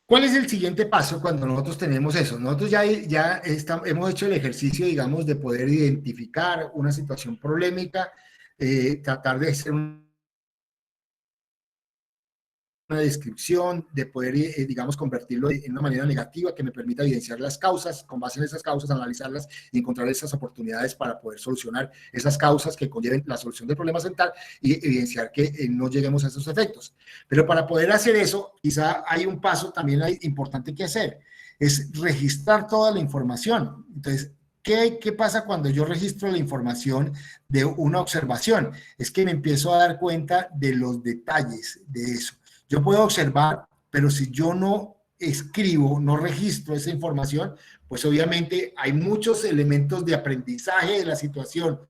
¿Cuál es el siguiente paso cuando nosotros tenemos eso? Nosotros ya hemos hecho el ejercicio, digamos, de poder identificar una situación problemática, tratar de hacer una descripción, de poder, digamos, convertirlo en una manera negativa que me permita evidenciar las causas, con base en esas causas, analizarlas y encontrar esas oportunidades para poder solucionar esas causas que conlleven la solución del problema central y evidenciar que no lleguemos a esos efectos. Pero para poder hacer eso, quizá hay un paso también importante que hacer, es registrar toda la información. Entonces, ¿qué pasa cuando yo registro la información de una observación? Es que me empiezo a dar cuenta de los detalles de eso. Yo puedo observar, pero si yo no escribo, no registro esa información, pues obviamente hay muchos elementos de aprendizaje de la situación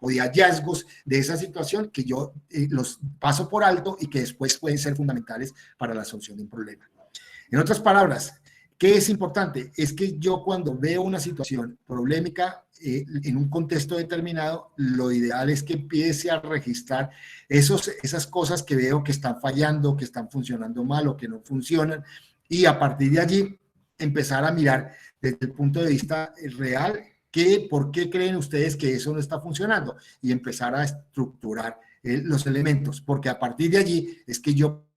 o de hallazgos de esa situación que yo los paso por alto y que después pueden ser fundamentales para la solución de un problema. En otras palabras, ¿qué es importante? Es que yo cuando veo una situación problemática en un contexto determinado, lo ideal es que empiece a registrar esas cosas que veo que están fallando, que están funcionando mal o que no funcionan, y a partir de allí empezar a mirar desde el punto de vista real por qué creen ustedes que eso no está funcionando y empezar a estructurar los elementos, porque a partir de allí es que yo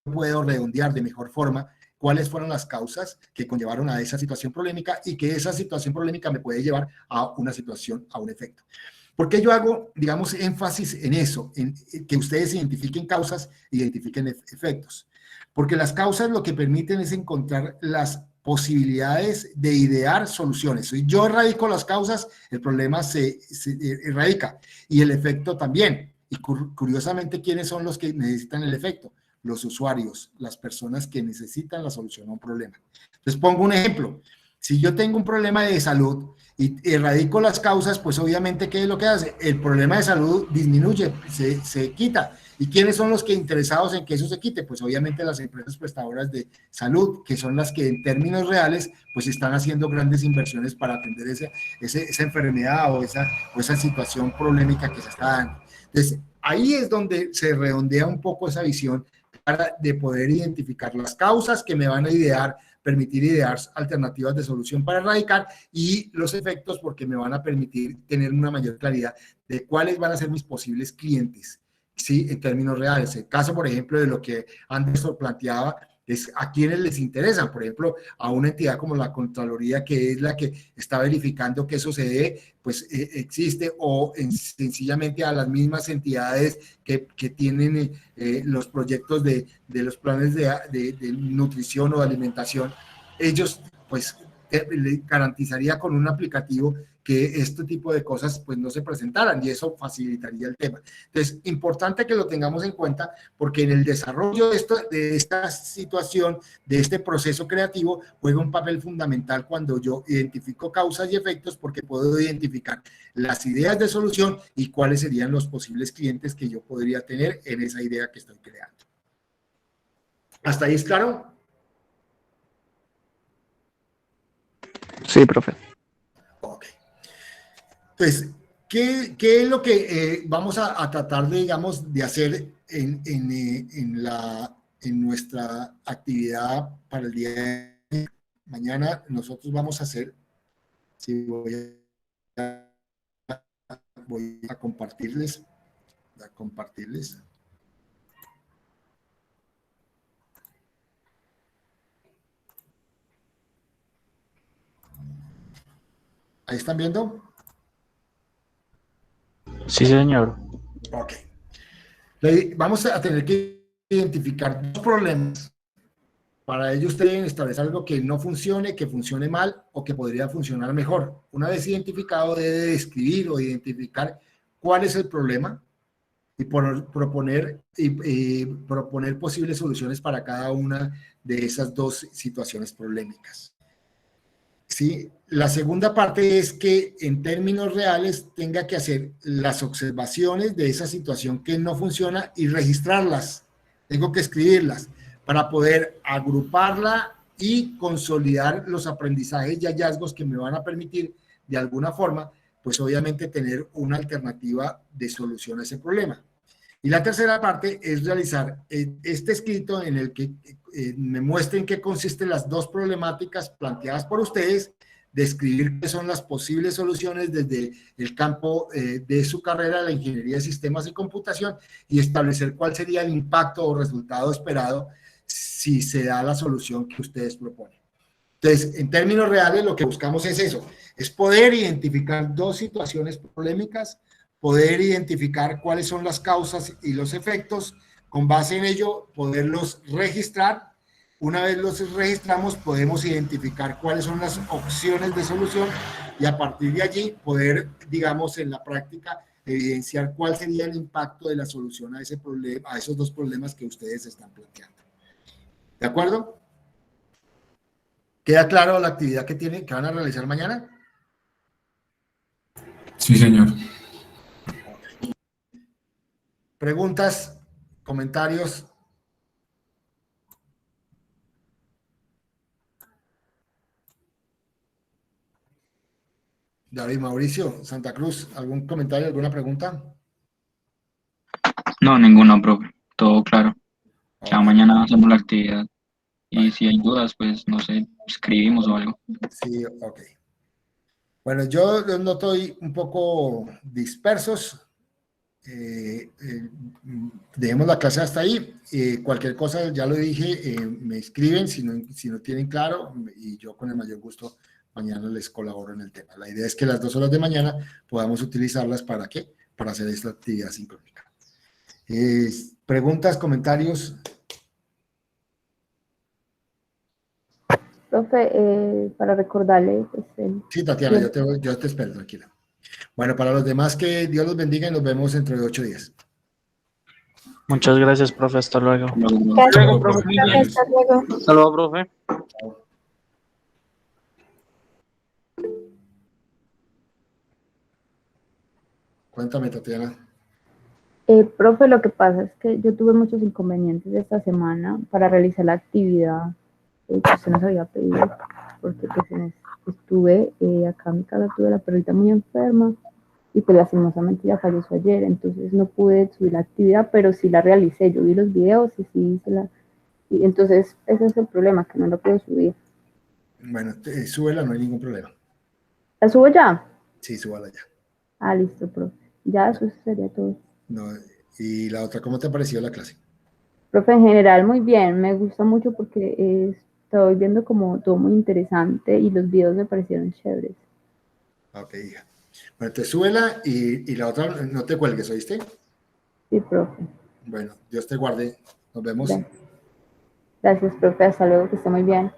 puedo redondear de mejor forma cuáles fueron las causas que conllevaron a esa situación problemática y que esa situación problemática me puede llevar a una situación, a un efecto. ¿Por qué yo hago, digamos, énfasis en eso, en que ustedes identifiquen causas, identifiquen efectos? Porque las causas lo que permiten es encontrar las posibilidades de idear soluciones. Si yo erradico las causas, el problema se erradica y el efecto también. Y curiosamente, ¿quiénes son los que necesitan el efecto? Los usuarios, las personas que necesitan la solución a un problema. Les pongo un ejemplo. Si yo tengo un problema de salud y erradico las causas, pues obviamente, ¿qué es lo que hace? El problema de salud disminuye, se quita. ¿Y quiénes son los que interesados en que eso se quite? Pues obviamente las empresas prestadoras de salud, que son las que en términos reales, pues están haciendo grandes inversiones para atender esa enfermedad o esa situación problemática que se está dando. Entonces, ahí es donde se redondea un poco esa visión de poder identificar las causas que me van a permitir idear alternativas de solución para erradicar y los efectos porque me van a permitir tener una mayor claridad de cuáles van a ser mis posibles clientes, ¿sí? En términos reales. El caso, por ejemplo, de lo que Anderson planteaba es a quienes les interesan, por ejemplo, a una entidad como la Contraloría, que es la que está verificando que eso se dé, pues existe, o sencillamente a las mismas entidades que tienen los proyectos de los planes de nutrición o de alimentación, ellos pues le garantizaría con un aplicativo que este tipo de cosas pues no se presentaran y eso facilitaría el tema. Entonces, importante que lo tengamos en cuenta porque en el desarrollo de esta situación, de este proceso creativo, juega un papel fundamental cuando yo identifico causas y efectos porque puedo identificar las ideas de solución y cuáles serían los posibles clientes que yo podría tener en esa idea que estoy creando. ¿Hasta ahí es claro? Sí, profe. Ok. Entonces, ¿qué es lo que vamos a tratar de, digamos, de hacer en nuestra actividad para el día de mañana? Nosotros vamos a hacer, si voy a compartirles. ¿Ahí están viendo? Sí, señor. Ok. Vamos a tener que identificar dos problemas. Para ello ustedes deben establecer algo que no funcione, que funcione mal o que podría funcionar mejor. Una vez identificado, debe describir o identificar cuál es el problema y proponer posibles soluciones para cada una de esas dos situaciones problemáticas. ¿sí? La segunda parte es que en términos reales tenga que hacer las observaciones de esa situación que no funciona y registrarlas. Tengo que escribirlas para poder agruparla y consolidar los aprendizajes y hallazgos que me van a permitir de alguna forma, pues obviamente tener una alternativa de solución a ese problema. Y la tercera parte es realizar este escrito en el que me muestren qué consisten las dos problemáticas planteadas por ustedes, describir qué son las posibles soluciones desde el campo de su carrera, la ingeniería de sistemas y computación, y establecer cuál sería el impacto o resultado esperado si se da la solución que ustedes proponen. Entonces, en términos reales, lo que buscamos es eso, es poder identificar dos situaciones polémicas, poder identificar cuáles son las causas y los efectos, con base en ello, poderlos registrar. Una vez los registramos, podemos identificar cuáles son las opciones de solución y a partir de allí poder, digamos, en la práctica, evidenciar cuál sería el impacto de la solución a ese problema, a esos dos problemas que ustedes están planteando. ¿De acuerdo? ¿Queda claro la actividad que van a realizar mañana? Sí, señor. ¿Preguntas? ¿Comentarios? David Mauricio, Santa Cruz, ¿algún comentario, alguna pregunta? No, ninguna, profe. Todo claro. Ya mañana hacemos la actividad. Y si hay dudas, pues, no sé, escribimos o algo. Sí, ok. Bueno, yo los noto un poco dispersos. Dejemos la clase hasta ahí. Cualquier cosa, ya lo dije, me escriben si no tienen claro y yo con el mayor gusto mañana les colaboro en el tema. La idea es que las 2 horas de mañana podamos utilizarlas ¿para qué? Para hacer esta actividad sincrónica. ¿Preguntas, comentarios? Profe, para recordarle... Pues, Sí, Tatiana, yo te espero, tranquila. Bueno, para los demás, que Dios los bendiga y nos vemos dentro de 8 días. Muchas gracias, profe. Hasta luego. Hasta luego, profe. Hasta luego. Hasta luego, profe. Cuéntame, Tatiana. Profe, lo que pasa es que yo tuve muchos inconvenientes esta semana para realizar la actividad que usted nos había pedido, porque pues, estuve acá en mi casa, tuve la perrita muy enferma y pues lastimosamente ya falleció ayer, entonces no pude subir la actividad, pero sí la realicé, yo vi los videos y sí hice la... Y entonces ese es el problema, que no lo puedo subir. Bueno, súbela, no hay ningún problema. ¿La subo ya? Sí, súbala ya. Ah, listo, profe. Ya eso sería todo. No, y la otra, ¿cómo te ha parecido la clase? Profe, en general muy bien, me gusta mucho porque estoy viendo como todo muy interesante y los videos me parecieron chéveres. Ok, hija. Bueno, te súbela y la otra, no te cuelgues, ¿oíste? Sí, profe. Bueno, Dios te guarde. Nos vemos. Gracias, profe. Hasta luego, que esté muy bien.